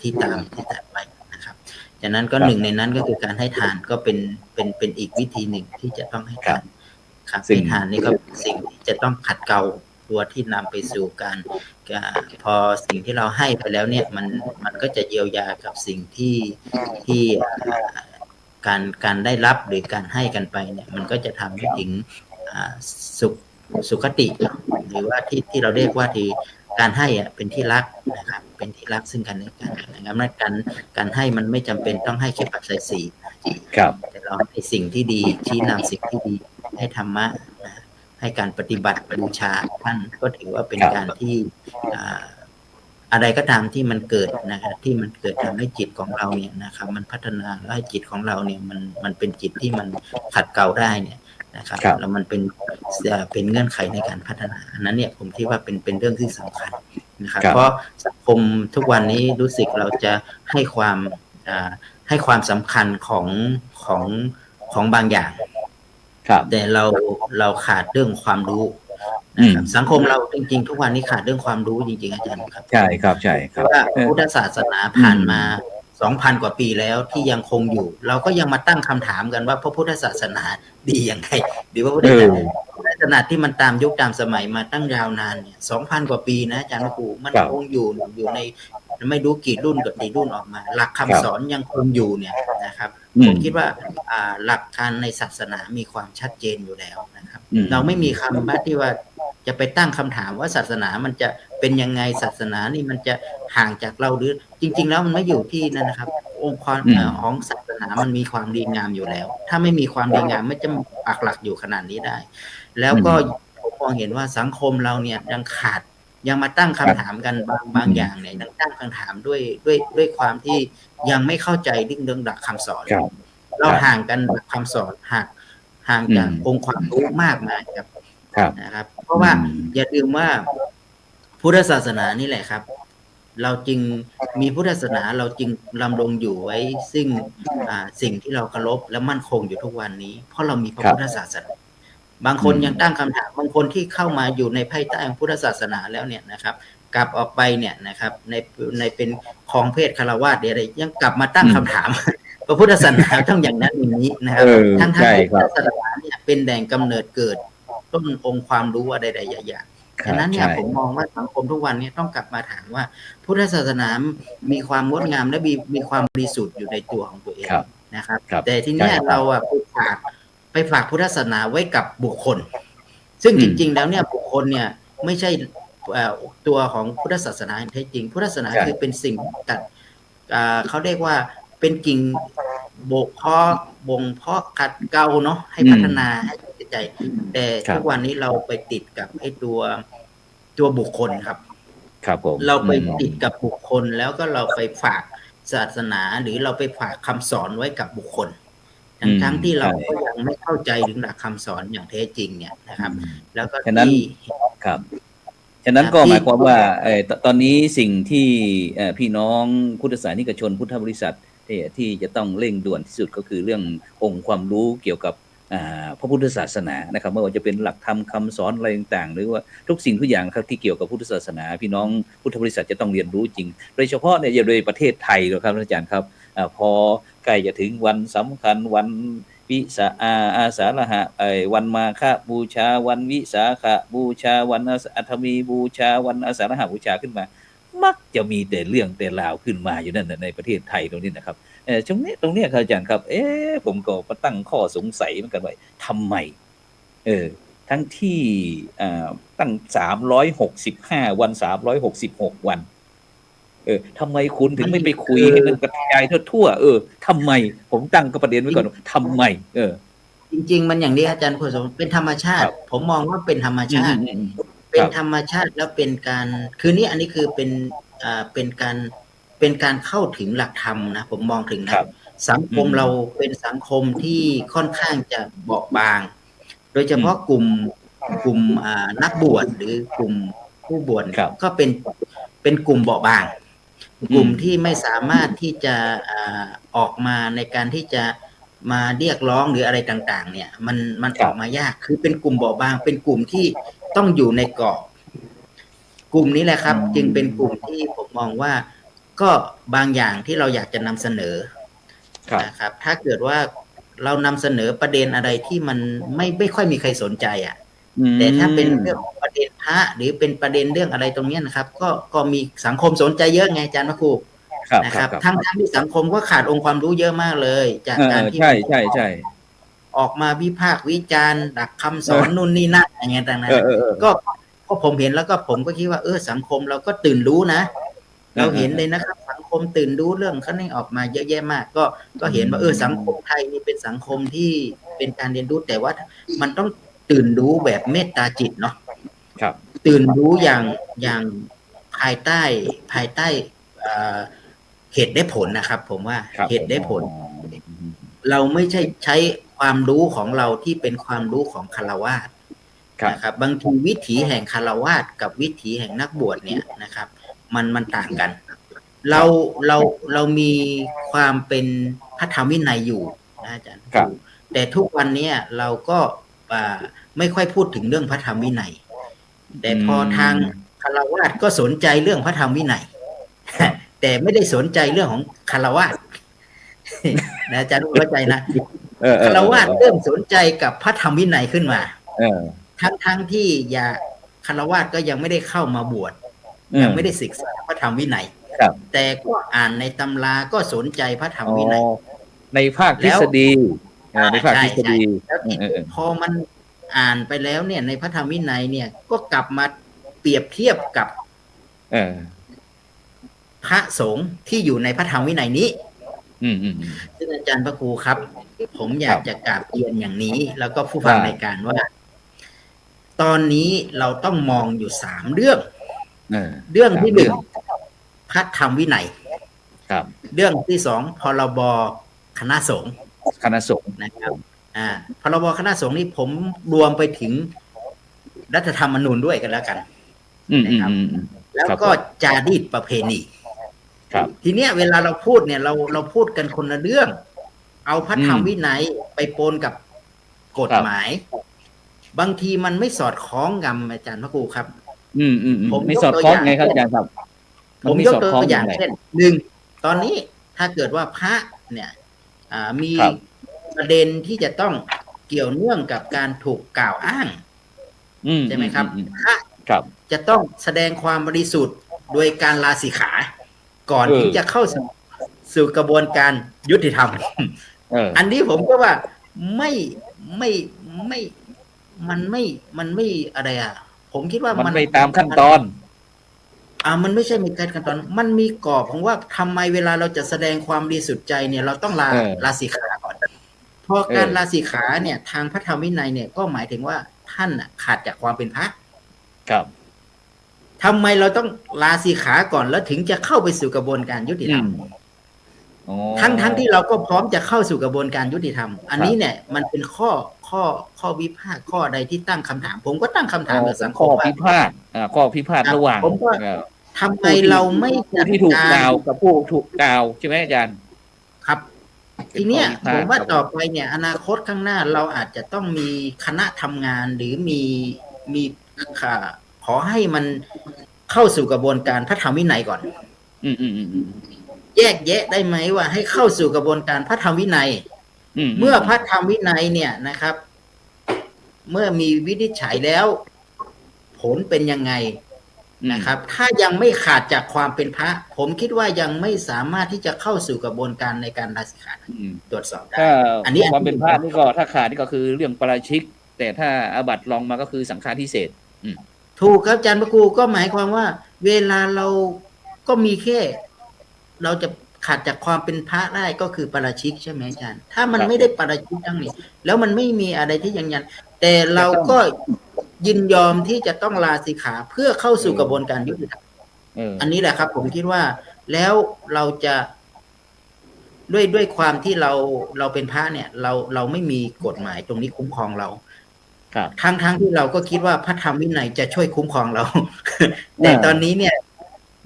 ที่ตามที่ตัดไว้นะครับจากนั้นก็หนึ่งในนั้นก็คือการให้ทานก็เป็นอีกวิธีหนึ่งที่จะต้องให้ทานครับให้ทานนี่ก็เป็นสิ่งที่จะต้องขัดเกลาตัวที่นำไปสู่การพอสิ่งที่เราให้ไปแล้วเนี่ยมันก็จะเยียวยากับสิ่งที่การได้รับหรือการให้กันไปเนี่ยมันก็จะทำให้ถึงสุขติหรือว่าที่เราเรียกว่าที่การให้เป็นที่รักนะครับเป็นที่รักซึ่งกันและกันนะครับการให้มันไม่จำเป็นต้องให้แค่ปัจจัยสี่แต่เราให้สิ่งที่ดีชี้นำสิ่งที่ดีให้ธรรมะให้การปฏิบัติบูชาท่านก็ถือว่าเป็นการที่อะไรก็ตามที่มันเกิดนะครับที่มันเกิดทำให้จิตของเราเนี่ยนะครับมันพัฒนาแล้วให้จิตของเราเนี่ยมันเป็นจิตที่มันขัดเกลาได้เนี่ยนะครับแล้วมันเป็นเงื่อนไขในการพัฒนานั้นเนี่ยผมคิดว่าเป็นเรื่องที่สำคัญนะครับเพราะสังคมทุกวันนี้รู้สึกเราจะให้ความสำคัญของบางอย่างแต่เราขาดเรื่องความรู้นะครับสังคมเราจริงๆทุกวันนี้ขาดเรื่องความรู้จริงๆอาจารย์ครับใช่ครับเพราะว่าพุทธศาสนาผ่านมา 2,000 กว่าปีแล้วที่ยังคงอยู่เราก็ยังมาตั้งคำถามกันว่าพระพุทธศาสนาดียังไงหรือว่าพุทธศาสนาที่มันตามยุคตามสมัยมาตั้งยาวนานเนี่ย 2,000 กว่าปีนะอาจารย์ครูมันคงอยู่ในไม่รู้กี่รุ่นกับกี่รุ่นออกมาหลักคำสอนยังคงอยู่เนี่ยนะครับผมคิดว่าหลักการในศาสนามีความชัดเจนอยู่แล้วนะครับเราไม่มีคำว่าที่ว่าจะไปตั้งคำถามว่าศาสนามันจะเป็นยังไงศาสนานี่มันจะห่างจากเราหรือจริงๆแล้วมันไม่อยู่ที่นั่นนะครับองค์ความของศาสนามันมีความดีงามอยู่แล้วถ้าไม่มีความดีงามไม่จะปักหลักอยู่ขนาดนี้ได้แล้วก็ผมมองเห็นว่าสังคมเราเนี่ยยังมาตั้งคำถามกันบางอย่างเนี่ยยังตั้งคำถามด้วยความที่ยังไม่เข้าใจเรื่องหลักคำสอนเราห่างกันคำสอนห่างจากองค์ความรู้มากมายครับนะครับเพราะว่าอย่าลืมว่าพุทธศาสนานี่แหละครับเราจึงมีพุทธศาสนาเราจึงดำรงอยู่ไว้ซึ่งสิ่งที่เราเคารพและมั่นคงอยู่ทุกวันนี้เพราะเรามีพระพุทธศาสนาบางคนยังตั้งคำถามบางคนที่เข้ามาอยู่ในภายใต้พุทธศาสนาแล้วเนี่ยนะครับ กลับออกไปเนี่ยนะครับในเป็นครองเพศคฤหัสถ์อะไรยังกลับมาตั้งคำถาม พระพุทธศาสนาต้องอย่างนั้นอย่างนี้นะครับทั้งที่พุทธศาสนาเนี่ยเป็นแหล่งกำเนิดเกิดต้นองค์ความรู้อะไรใดๆอย่างฉะนั้นเนี่ยผมมองว่าสังคมทุกวันนี้ต้องกลับมาถามว่าพุทธศาสนามีความงดงามและมีความบริสุทธิ์อยู่ในตัวของตัวเองนะครับแต่ที่นี้เราไปฝากพุทธศาสนาไว้กับบุคคลซึ่งจริงๆแล้วเนี่ยบุคคลเนี่ยไม่ใช่ตัวของพุทธศาสนาแท้จริงพุทธศาสนาคือเป็นสิ่งตัดเขาเรียกว่าเป็นกิ่งบ่งเพาะขัดเกลาเนาะให้พัฒนาให้จิตใจแต่ทุกวันนี้เราไปติดกับไอ้ตัวบุคคลครับผมเราไปติดกับบุคคลแล้วก็เราไปฝากศาสนาหรือเราไปฝากคำสอนไว้กับบุคคลทั้งที่เราก็ยังไม่เข้าใจถึงหลักคำสอนอย่างแท้จริงเนี่ยนะครับแล้วก็ฉะนั้นก็หมายความว่าตอนนี้สิ่งที่พี่น้องพุทธศาสนิกชนพุทธบริษัทที่จะต้องเร่งด่วนที่สุดก็คือเรื่ององค์ความรู้เกี่ยวกับพระพุทธศาสนานะครับไม่ว่าจะเป็นหลักธรรมคำสอนอะไรต่างๆหรือว่าทุกสิ่งทุกอย่างครับที่เกี่ยวกับพุทธศาสนาพี่น้องพุทธบริษัทจะต้องเรียนรู้จริงโดยเฉพาะเนี่ยโดยประเทศไทยครับอาจารย์ครับพอใกล้จะถึงวันสำคัญวันวิสาอาสาฬหะวันมาฆบูชาวันวิสาขบูชาวันอัฐมีบูชาวันอาสาฬหบูชาขึ้นมามักจะมีแต่เรื่องแต่ราวขึ้นมาอยู่นั่นในประเทศไทยตรงนี้นะครับตรงนี้ครับอาจารย์ครับผมก็มาตั้งข้อสงสัยเหมือนกันว่าทำไมทั้งที่ตั้ง365วัน366วันทำไมคุณถึงไม่ไปคุยให้มันกระจายทั่วทำไมผมตั้งก็ประเด็นไว้ก่อนทำไมจริงๆมันอย่างนี้อาจารย์คุณสมเป็นธรรมชาติผมมองว่าเป็นธรรมชาติเป็นธรรมชาติแล้วเป็นการคือนี่อันนี้คือเป็นการเข้าถึงหลักธรรมนะผมมองถึงนะสังคมเราเป็นสังคมที่ค่อนข้างจะเบาบางโดยเฉพาะกลุ่มนักบวชหรือกลุ่มผู้บวชก็เป็นกลุ่มเบาบางกลุ่มที่ไม่สามารถที่จะออกมาในการที่จะมาเรียกร้องหรืออะไรต่างๆเนี่ยมันออกมายากคือเป็นกลุ่มเบาบางเป็นกลุ่มที่ต้องอยู่ในกรอบกลุ่มนี้แหละครับจึงเป็นกลุ่มที่ผมมองว่าก็บางอย่างที่เราอยากจะนำเสนอนะครับถ้าเกิดว่าเรานำเสนอประเด็นอะไรที่มันไม่ค่อยมีใครสนใจแต่ถ้าเป็นเรื่องประเด็นพระหรือเป็นประเด็นเรื่องอะไรตรงนี้นะครับก็มีสังคมสนใจเยอะไงอาจารย์พระครูนะครับทั้งที่สังคมก็ขาดองค์ความรู้เยอะมากเลยจากการที่ใช่ออกมาวิพากษ์วิจารณ์หลักคำสอนนู่นนี่นั่นอย่างเงี้ยต่างๆก็ผมเห็นแล้วก็ผมก็คิดว่าสังคมเราก็ตื่นรู้นะเราเห็นเลยนะครับสังคมตื่นรู้เรื่องเขาเนี่ยออกมาเยอะแยะมากก็เห็นว่าสังคมไทยนี่เป็นสังคมที่เป็นการเรียนรู้แต่ว่ามันต้องตื่นรู้แบบเมตตาจิตเนาะตื่นรู้อย่างภายใต้เหตุได้ผลนะครับผมว่าเหตุได้ผลเราไม่ใช่ใช้ความรู้ของเราที่เป็นความรู้ของฆราวาสนะครับบางทีวิถีแห่งฆราวาสกับวิถีแห่งนักบวชเนี่ยนะครับมันต่างกันเรามีความเป็นพระธรรมวินัยอยู่นะอาจารย์แต่ทุกวันนี้เราก็ไม่ค่อยพูดถึงเรื่องพระธรรมวินัยแต่พอทางฆราวาสก็สนใจเรื่องพระธรรมวินัยแต่ไม่ได้สนใจเรื่องของฆราวาสนะอาจารย์เข้าใจนะฆราวาสเริ่มสนใจกับพระธรรมวินัยขึ้นมาทั้งที่ฆราวาสก็ยังไม่ได้เข้ามาบวชยังไม่ได้ศึกษาพระธรรมวินัยแต่ก็อ่านในตำราก็สนใจพระธรรมวินัยในภาคทฤษฎีในภาคทฤษฎีพอมันอ่านไปแล้วเนี่ยในพระธรรมวินัยเนี่ยก็กลับมาเปรียบเทียบกับพระสงฆ์ที่อยู่ในพระธรรมวินัยนี้ซึ่งอาจารย์พระครูครับผมอยากจะกราบเรียนอย่างนี้แล้วก็ผู้ฟังในการว่าตอนนี้เราต้องมองอยู่3เรื่องเรื่องที่1พระธรรมวินัยเรื่องที่2พรบคณะสงฆ์นะครับพรบคณะสงฆ์นี่ผมรวมไปถึงรัฐธรรมนูญด้วยกันแล้วกันนะครับแล้วก็จารีตประเพณีทีเนี้ยเวลาเราพูดเนี่ยเราพูดกันคนละเรื่องเอาพระธรรมวินัยไปปนกับกฎหมายบางทีมันไม่สอดคล้องกันอาจารย์พระครูครับ ผม ไม่ ยก สอด ตัว คล้อง อย่าง ไงครับ เช่น อาจารย์ครับ ผม ไม่ ยก สอด ตัว คล้อง อ ยั ย่าง งไง เช่นหนึ่งตอนนี้ถ้าเกิดว่าพระเนี่ยมี ครับ ประเด็นที่จะต้องเกี่ยวเนื่องกับการถูกกล่าวอ้าง ใช่ไหมครับพระ ครับ จะต้องแสดงความบริสุทธิ์โดยการลาสิกขา ก่อนที่จะเข้าสู่กระบวนการยุติธรรม อันนี้ผมก็ว่าไม่มันไม่อะไรอ่ะ ผมคิดว่า มันไม่ตามขั้นตอน มันไม่ใช่มีการขั้นตอน มันมีกรอบของว่าทำไมเวลาเราจะแสดงความบริสุทธิ์ใจเนี่ย เราต้องลาสิกขาก่อนพอการลาสิกขาเนี่ยทางพระธรรมวินัยเนี่ยก็หมายถึงว่าท่านขาดจากความเป็นพระ ครับ ทำไมเราต้องลาสิกขาก่อนแล้วถึงจะเข้าไปสู่กระบวนการยุติธรรมทั้งที่เราก็พร้อมจะเข้าสู่กระบวนการยุติธรรม อันนี้เนี่ยมันเป็นข้อวิพากษ์ข้อใดที่ตั้งคำถาม ผมก็ตั้งคำถามกับสังค ข้อ มว่า พิพาทข้อพิพาทระหว่าง ผมก็ทำไมเราไม่จัด ที่ถูก กาก ล่าร วกับผู้ถูกกล่าวใช่ไหมอาจารย์ ครับ เป็น ทีเนี้ย ข้อพิพาท ผมว่าต่อไปเนี่ย อนาคตข้างหน้าเราอาจจะต้องมีคณะทำงานหรือมีขอให้มันเข้าสู่กระบวนการพระธรรมวินัยก่อน แยกแยะได้ไหมว่าให้เข้าสู่กระบวนการพระธรรมวินัย เมื่อพระธรรมวินัยเนี่ยนะครับ เมื่อมีวินิจฉัยแล้ว ผลเป็นยังไงนะครับ ถ้ายังไม่ขาดจากความเป็นพระ ผมคิดว่ายังไม่สามารถที่จะเข้าสู่กระบวนการในการลาสิกขาตรวจสอบได้ ถ้า อันนี้ ความเป็นพระนี่ก็ถ้าขาดนี่ก็คือเรื่องปาราชิก แต่ถ้าอาบัติรองมาก็คือสังฆาทิเศษ ถูกครับอาจารย์พระครูก็หมายความว่า เวลาเราก็มีแค่ เราจะขาดจากความเป็นพระได้ก็คือปาราชิกใช่ไหมอาจารย์ถ้ามันไม่ได้ปาราชิกทั้งนี้แล้วมันไม่มีอะไรที่ยังยัน แต่เราก็ยินยอมที่จะต้องลาสิกขาเพื่อเข้าสู่กระบวนการยุติธรรมอันนี้แหละครับ ผมคิดว่าแล้วเราจะด้วยความที่เราเป็นพระเนี่ย เราไม่มีกฎหมายตรงนี้คุ้มครองเราทั้งที่เราก็คิดว่าพระธรรมวินัยจะช่วยคุ้มครองเรา แต่ตอนนี้เนี่ย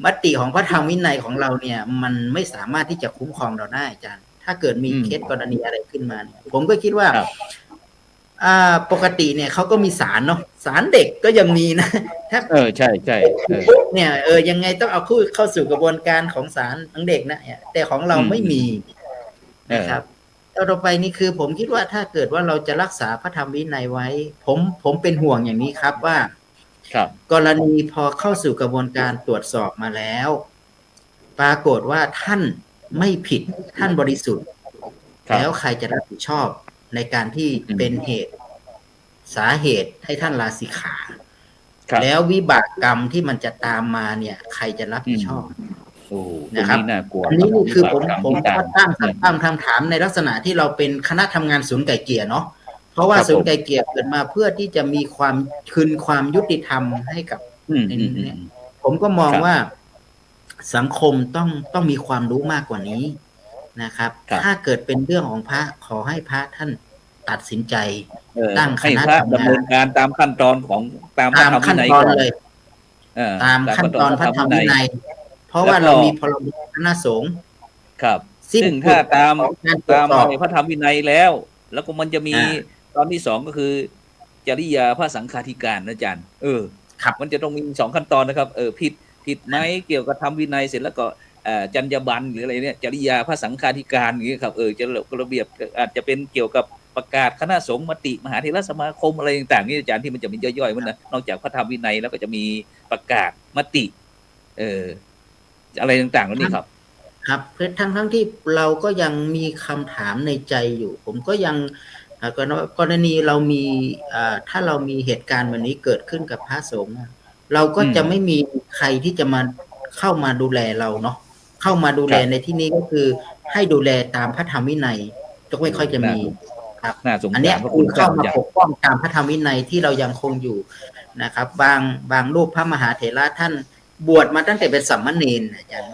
มติของพระธรรมวินัยของเราเนี่ย มันไม่สามารถที่จะคุ้มครองเราได้อาจารย์ถ้าเกิดมีเคสกรณีอะไรขึ้นมาผมก็คิดว่าปกติเนี่ยเขาก็มีศาลเนาะศาลเด็กก็ยังมีนะถ้าใช่เนี่ยยังไงต้องเอาเข้าสู่กระบวนการของศาลทั้งเด็กนะแต่ของเราไม่มีนะครับต่อไปนี่คือผมคิดว่าถ้าเกิดว่าเราจะรักษาพระธรรมวินัยไว้ผมเป็นห่วงอย่างนี้ครับว่ากรณีพอเข้าสู่กระบวนการตรวจสอบมาแล้วปรากฏว่าท่านไม่ผิดท่านบริสุทธิ์แล้วใครจะรับผิดชอบในการที่เป็นเหตุสาเหตุให้ท่านลาสิกขาแล้ววิบากกรรมที่มันจะตามมาเนี่ยใครจะรับผิดชอบนะครับอันนี้คือผมก็ตั้งคำถามในลักษณะที่เราเป็นคณะทำงานศูนย์ไก่เกลี่ยเนาะเพราะว่าศูนย์ไก่เกลี่ยเกิดมาเพื่อที่จะมีความคืนความยุติธรรมให้กับเนี่ยผมก็มองว่าสังคมต้องมีความรู้มากกว่านี้นะครับถ้าเกิดเป็นเรื่องของพระขอให้พระท่านตัดสินใจตั้งคณะทำงานดำเนินการตามขั้นตอนของตามขั้นตอนเลยตามขั้นตอนพระธรรมวินัยเพราะว่าเรามีพรบคณะสงฆ์ครับซึ่งถ้าตามในพระธรรมวินัยแล้วก็มันจะมีตอนที่สองก็คือจริยาพระสังฆาธิการอาจารย์มันจะต้องมี2ขั้นตอนนะครับผิดไหมเกี่ยวกับธรรมวินัยเสร็จแล้วก็จรรยาบรรณหรืออะไรเนี่ยจริยาพระสังฆาธิการอย่างนี้ครับจะระเบียบอาจจะเป็นเกี่ยวกับประกาศคณะสงฆ์มติมหาเถรสมาคมอะไรต่างๆนี่อาจารย์ที่มันจะมีย่อยๆมันนะนอกจากพระธรรมวินัยแล้วก็จะมีประกาศมติอะไรต่างๆแล้วนี่ครับทั้งที่เราก็ยังมีคำถามในใจอยู่ผมก็ยังกรณีเรามีถ้าเรามีเหตุการณ์แบบนี้เกิดขึ้นกับพระสงฆ์เราก็จะไม่มีใครที่จะมาเข้ามาดูแลเราเนาะเข้ามาดูแลในที่นี้ก็คือให้ดูแลตามพระธรรมวินัยก็ไม่ค่อยจะมีครับอันนี้คือเข้ามาปกป้องตามพระธรรมวินัยที่เรายังคงอยู่นะครับบางรูปพระมหาเถระท่านบวชมาตั้งแต่เป็นสัมมาเนรอาจารย์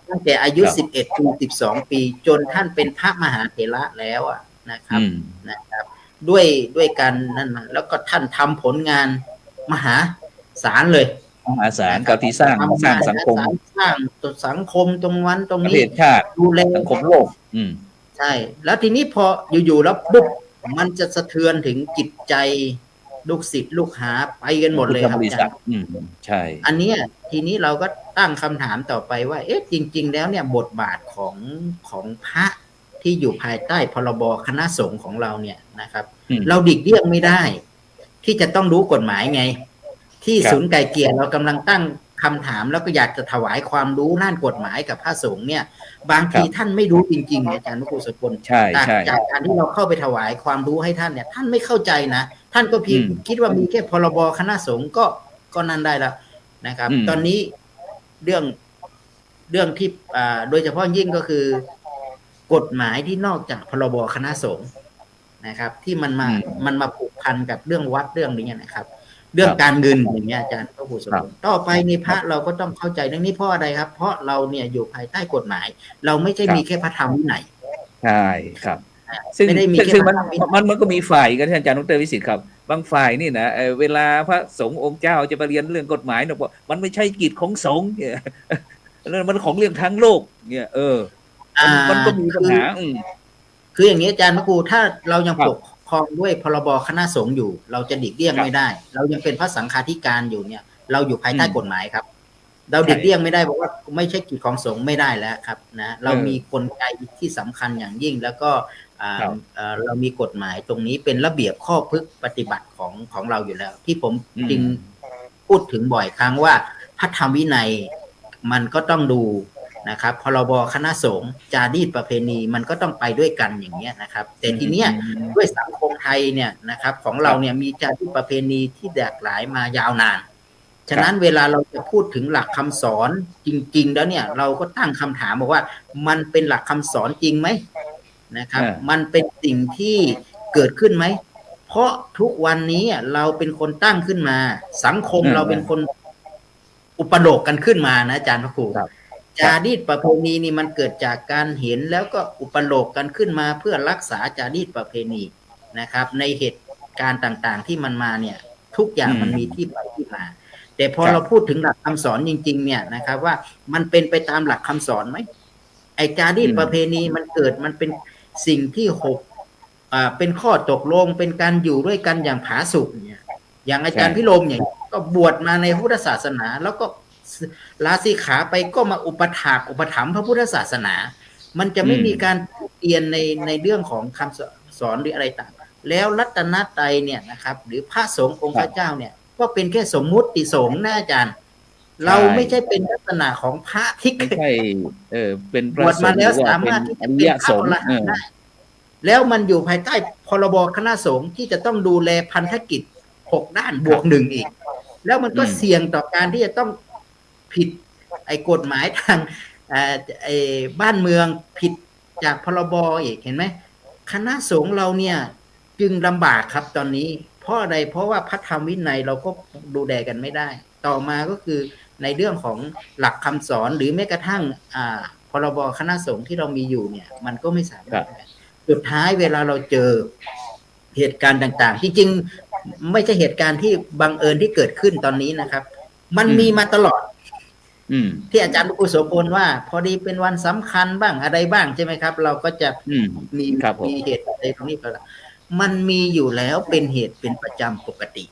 ตั้งแต่อายุ11 ปี 12 ปีจนท่านเป็นพระมหาเถระแล้วนะครับด้วยกันนั่นมาแล้วก็ท่านทำผลงานมหาศาลเลยมหาศาลกับที่สร้างสังคมสร้างสังคมตรงวันตรงนี้ประเทศชาติดูแลสังคมโลกใช่แล้วทีนี้พออยู่ๆแล้วปุ๊บมันจะสะเทือนถึงจิตใจ ลูกศิษย์ลูกหาไปกันหมดเลยครับ บริ อา ษั จา ท รย์ ใช่ อันเนี้ยทีนี้เราก็ตั้งคำถามต่อไปว่าเอ๊ะจริง ๆ แล้วเนี่ยบทบาทของพระที่อยู่ภายใต้พรบคณะสงฆ์ของเราเนี่ยนะครับ เราดิกเลี่ยงไม่ได้ ที่จะต้องรู้กฎหมายไง ที่ศูนย์ไกลเกลี่ยเรากำลังตั้งคำถามแล้วก็อยากจะถวายความรู้ด้านกฎหมายกับพระสงฆ์เนี่ย บางทีท่านไม่รู้จริงๆอาจารย์นุกูลสกล ใช่ใช่ จากการที่เราเข้าไปถวายความรู้ให้ท่านเนี่ยท่านไม่เข้าใจนะท่านก็เพียงคิดว่ามีแค่พรบคณะสงฆ์ก็นั่นได้แล้วนะครับ ตอนนี้เรื่องที่โดยเฉพาะยิ่งก็คือกฎหมายที่นอกจากพรบคณะสงฆ์นะครับ ที่มันมาผูกพันกับเรื่องวัดเรื่องนี้นะครับ เรื่องการเงินอย่างเงี้ยอาจารย์พระครูสมบูรณ์ต่อไปในพระเราก็ต้องเข้าใจเรื่องนี้เพราะอะไรครับ เพราะเราเนี่ยอยู่ภายใต้กฎหมาย เราไม่ใช่มีแค่พระธรรมวินัย ใช่ครับซึ่งมันก็มีฝ่ายกันอาจารย์ดร.วิสิทธิ์ครับบางฝ่ายนี่นะเวลาพระสงฆ์องค์เจ้าจะมาเรียนเรื่องกฎหมายเนี่ยบอกมันไม่ใช่กิจของสงฆ์เนี่ยมันของเรื่องทั้งโลกเนี่ยมันก็มีปัญหาคืออย่างนี้อาจารย์พระครูถ้าเรายังปกครองด้วยพรบคณะสงฆ์อยู่เราจะดิกเลี่ยงไม่ได้ เรายังเป็นพระสังฆาธิการอยู่เนี่ยเราอยู่ภายใต้กฎหมายครับเราดิกเลี่ยงไม่ได้บอกว่าไม่ใช่กิจของสงฆ์ไม่ได้แล้วครับนะเรามีกลไกที่สำคัญอย่างยิ่งแล้วก็เรามีกฎหมายตรงนี้เป็นระเบียบข้อพึกปฏิบัติของเราอยู่แล้วที่ผมจึงพูดถึงบ่อยครั้งว่าพระธรรมวินัยมันก็ต้องดูนะครับพรบคณะสงฆ์จารีตประเพณีมันก็ต้องไปด้วยกันอย่างเงี้ยนะครับแต่ทีเนี้ยด้วยสังคมไทยเนี่ยนะครับของเราเนี่ยมีจารีตประเพณีที่แตกหลายมายาวนานฉะนั้นเวลาเราจะพูดถึงหลักคำสอนจริงๆแล้วเนี่ยเราก็ตั้งคำถามบอกว่ามันเป็นหลักคำสอนจริงไหมนะครับมันเป็นสิ่งที่เกิดขึ้นไหมเพราะทุกวันนี้เราเป็นคนตั้งขึ้นมาสังคมเราเป็นคนอุปโลกกันขึ้นมานะอาจารย์พระครูจารีตประเพณีนี่มันเกิดจากการเห็นแล้วก็อุปโลกกันขึ้นมาเพื่อรักษาจารีตประเพณีนะครับในเหตุการณ์ต่างๆที่มันมาเนี่ยทุกอย่างมันมีที่ไปที่มาแต่พอเราพูดถึงหลักคำสอนจริงๆเนี่ยนะครับว่ามันเป็นไปตามหลักคำสอนไหมไอ้จารีตประเพณีมันเกิดมันเป็นสิ่งที่เป็นข้อตกลงเป็นการอยู่ด้วยกันอย่างผาสุกเนี่ยอย่างอาจารย์พิรมอย่างก็บวชมาในพุทธศาสนาแล้วก็ลาสิกขาไปก็มาอุปถัมภ์พระพุทธศาสนามันจะไม่มีการเปลี่ยนในเรื่องของคำสอนหรืออะไรต่างแล้วรัตนตรัยเนี่ยนะครับหรือพระสงฆ์องค์พระเจ้าเนี่ยก็เป็นแค่สมมุติสงฆ์นะอาจารย์เราไม่ใช่เป็นลักษณะของพระที่ไม่ใช่เป็นพระ บวช ส มาง ฆ์ แล้ว หรือว่า สา เป็น มารถที่ อ จะ ริ เป็น ย พระ ส อง ฆ์ รหันต์ได้แล้วมันอยู่ภายใต้พรบคณะสงฆ์ที่จะต้องดูแลพันธกิจ6 ด้านบวก 1อีกแล้วมันก็เสี่ยงต่อการที่จะต้องผิดไอ้กฎหมายทางไอ้บ้านเมืองผิดจากพรบอีกเห็นไหมคณะสงฆ์เราเนี่ยจึงลำบากครับตอนนี้เพราะอะไรเพราะว่าพระธรรมวินัยเราก็ดูแลกันไม่ได้ต่อมาก็คือในเรื่องของหลักคำสอนหรือแม้กระทั่งพรบคณะสงฆ์ที่เรามีอยู่เนี่ยมันก็ไม่สามารถสุดท้ายเวลาเราเจอเหตุการณ์ต่างๆจริงๆไม่ใช่เหตุการณ์ที่บังเอิญที่เกิดขึ้นตอนนี้นะครับมันมีมาตลอดที่อาจารย์อุโสพลว่าพอดีเป็นวันสำคัญบ้างอะไรบ้างใช่ไหมครับเราก็จะมีเหตุอะไรตรงนี้ก็แล้วมันมีอยู่แล้วเป็นเหตุเป็นประจำปกติ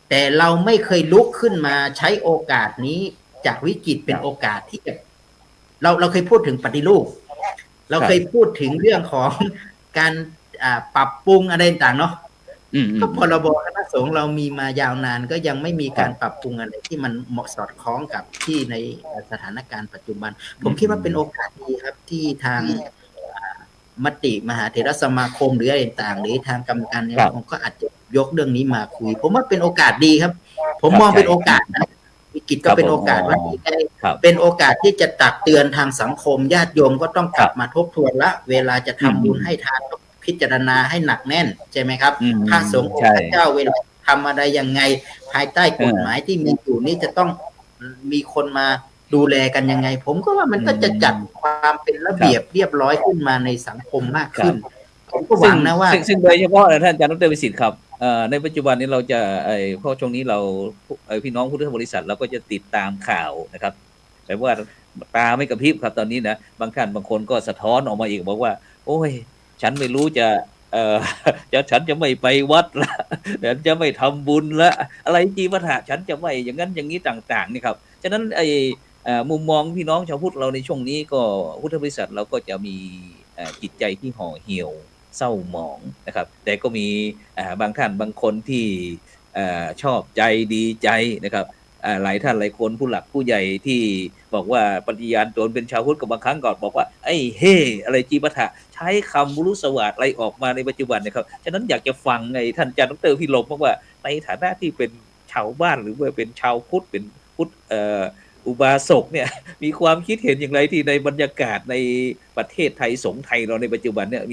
แต่เราไม่เคยลุกขึ้นมาใช้โอกาสนี้จากวิกฤตเป็นโอกาสที่จะเราเคยพูดถึงปฏิรูปเราเคยพูดถึงเรื่องของการปรับปรุงอะไรต่างเนาะก็พรบคณะสงฆ์เรามีมายาวนานก็ยังไม่มีการปรับปรุงอะไรที่มันเหมาะสอดคล้องกับที่ในสถานการณ์ปัจจุบันผมคิดว่าเป็นโอกาสดีครับที่ทางมติมหาเถรสมาคมหรืออะไรต่างหรือทางกรรมการเนี่ยผมก็อาจจะยกเรื่องนี้มาคุยผมว่าเป็นโอกาสดีครับผมมองเป็นโอกาสนะวิกฤตก็เป็นโอกาสว่าที่ได้เป็นโอกาสที่จะตักเตือนทางสังคมญาติโยมก็ต้องกลับมาทบทวนละเวลาจะทำบุญให้ทานพิจารณาให้หนักแน่นใช่ไหมครับพระสงฆ์องค์พระเจ้าเวลาทำอะไรยังไงภายใต้กฎหมายที่มีอยู่นี้จะต้องมีคนมาดูแลกันยังไงผมก็ว่ามันก็จะจัดความเป็นระเบียบเรียบร้อยขึ้นมาในสังคมมากขึ้นผมก็หวังนะว่าซึ่งโดยเฉพาะท่านอาจารย์ดร.วิสิทธิ์ครับในปัจจุบันนี้เราจะเพราะช่วงนี้เราพี่น้องพุทธบริษัทเราก็จะติดตามข่าวนะครับแต่ว่าตาไม่กระพริบครับตอนนี้นะบางท่านบางคนก็สะท้อนออกมาอีกบอกว่าโอ้ยฉันไม่รู้จะ เออ ฉันจะไม่ไปวัดละฉันจะไม่ทำบุญละอะไรจีวัฏะฉันจะไม่อย่างนั้นอย่างนี้ต่างๆนี่ครับฉะนั้นมุมมองพี่น้องชาวพุทธเราในช่วงนี้ก็พุทธบริษัทเราก็จะมีจิตใจที่ห่อเหี่ยวเศร้าหมองนะครับแต่ก็มีบางท่านบางคนที่ชอบใจดีใจนะครับหลายท่านหลายคนผู้หลักผู้ใหญ่ที่บอกว่าปฏิญาณตนเป็นชาวพุทธกับบางครั้งก็บอกว่าไอ้เฮ่อะไรจีปะถะใช้คำบุรุษสวัสดิ์อะไรออกมาในปัจจุบันนะครับฉะนั้นอยากจะฟังไอ้ท่านอาจารย์ดร.พิรมว่าในฐานะที่เป็นชาวบ้านหรือว่าเป็นชาวพุทธเป็นพุทธอุบาสกเนี่ยมีความคิดเห็นอย่างไรที่ในบรรยากาศในประเทศไทยสงฆ์ไทยเราในปัจจุบันเนี่ย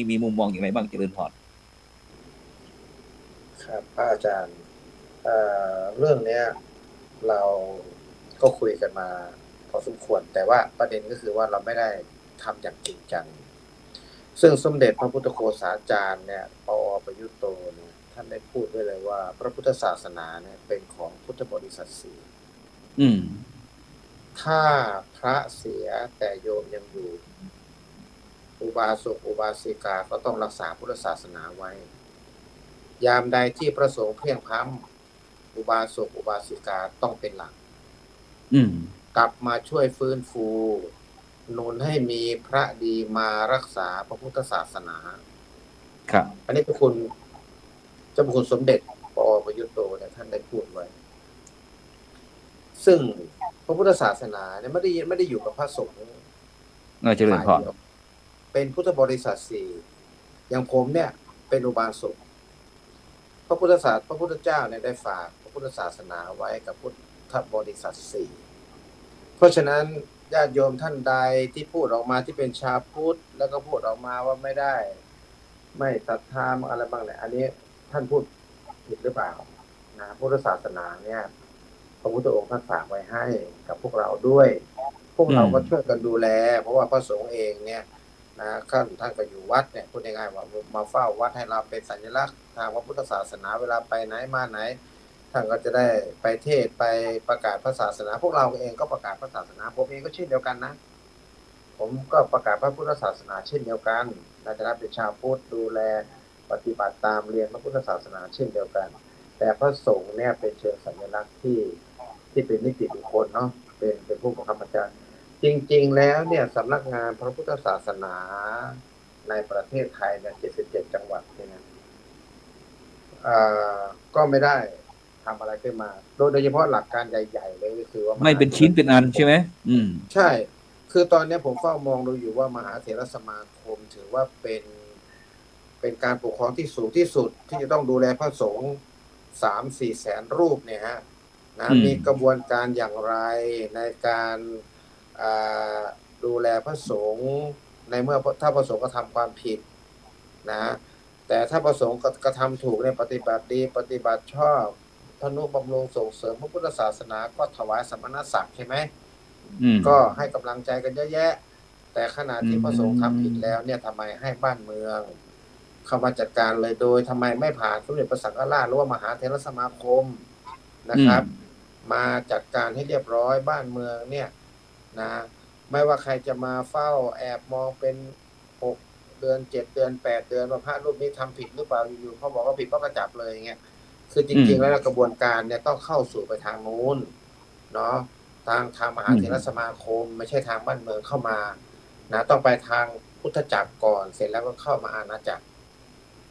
มีมุมมองอย่างไรบ้างเจริญพรครับพระอาจารย์เรื่องเนี้ยเราก็คุยกันมาพอสมควรแต่ว่าประเด็นก็คือว่าเราไม่ได้ทำอย่างจริงจังซึ่งสมเด็จพระพุทธโฆษาจารย์เนี่ยปอประยุตโตเนี่ยท่านได้พูดไว้เลยว่าพระพุทธศาสนาเนี่ยเป็นของพุทธบริษัทสี่ถ้าพระเสียแต่โยมยังอยู่อุบาสกอุบาสิกาก็ต้องรักษาพุทธศาสนาไว้ยามใดที่ประสงค์เพียงพร้ำอุบาสกอุบาสิกาต้องเป็นหลักกลับมาช่วยฟื้นฟูหนุนให้มีพระดีมารักษาพระพุทธศาสนาครับอันนี้เป็นคุณเจ้าพระคุณสมเด็จปอประยุตโตเนี่ยท่านได้พูดไว้ซึ่งพระพุทธศาสนาเนี่ยไม่ได้อยู่กับพระสงฆ์เจริญพรเป็นพุทธบริษัทสี่อย่างผมเนี่ยเป็นอุบาสกพระพุทธเจ้าเนี่ยได้ฝากพระพุทธศาสนาไว้กับพุทธบริษัทสี่เพราะฉะนั้นญาติโยมท่านใดที่พูดออกมาที่เป็นชาวพุทธแล้วก็พูดออกมาว่าไม่ได้ไม่ศรัทธาอะไรบ้างเนี่ยอันนี้ท่านพูดผิดหรือเปล่านะพุทธศาสนาเนี่ยพระพุทธองค์ท่านฝากไว้ให้กับพวกเราด้วยพวกเราก็ช่วยกันดูแลเพราะว่าพระสงฆ์เองเนี่ยนะท่านก็อยู่วัดเนี่ยพูดง่ายๆว่ามาเฝ้าวัดให้เราเป็นสัญลักษณ์ทางพระพุทธศาสนาเวลาไปไหนมาไหนท่านก็จะได้ไปเทศไปประกาศพระศาสนาพวกเราเองก็ประกาศพระศาสนาผมเองก็เช่นเดียวกันนะผมก็ประกาศพระพุทธศาสนาเช่นเดียวกันในฐานะเป็นชาวพุทธดูแลปฏิบัติตามเรียนพระพุทธศาสนาเช่นเดียวกันแต่พระสงฆ์เนี่ยเป็นเชิงสัญลักษณ์ที่เป็นนิติบุคคลเนาะเป็นผู้ประคับบัญชาจริงๆแล้วเนี่ยสำนักงานพระพุทธศาสนาในประเทศไทยเนี่ย77จังหวัดเนี่ยก็ไม่ได้ทำอะไรขึ้นมาโดยเฉพาะหลักการใหญ่ๆเลยก็คือว่าไม่เป็นชิ้นเป็นอันใช่ไหมใช่คือตอนนี้ผมเฝ้ามองดูอยู่ว่ามหาเถรสมาคมถือว่าเป็นการปกครองที่สูงที่สุดที่จะต้องดูแลพระสงฆ์ 3-4 แสนรูปเนี่ยฮะนะมีกระบวนการอย่างไรในการดูแลพระสงฆ์ในเมื่อถ้าพระสงฆ์กระทำความผิดนะแต่ถ้าพระสงฆ์กระทำถูกในปฏิบัติดีปฏิบัติชอบทนุบำรุงส่งเสริมพระพุทธศาสนาก็ถวายสมณศักดิ์ใช่ไหมก็ให้กำลังใจกันเยอะแยะแต่ขณะที่พระสงฆ์ทำผิดแล้วเนี่ยทำไมให้บ้านเมืองเข้ามาจัดการเลยโดยทำไมไม่ผ่านสมเด็จพระสังฆราชหรือว่ามหาเถรสมาคมนะครับมาจัดการให้เรียบร้อยบ้านเมืองเนี่ยนะไม่ว่าใครจะมาเฝ้าแอบมองเป็น6 เดือน 7 เดือน 8 เดือนว่าพระรูปนี้ทำผิดหรือเปล่าอยู่ๆเขาบอกว่าผิดก็จับเลยอย่างเงี้ยคือจริงๆแล้วกระบวนการเนี่ยต้องเข้าสู่ไปทางนู้นเนาะทางมหาเถรสมาคมไม่ใช่ทางบ้านเมืองเข้ามานะต้องไปทางพุทธจักรก่อนเสร็จแล้วก็เข้ามาอาณาจักร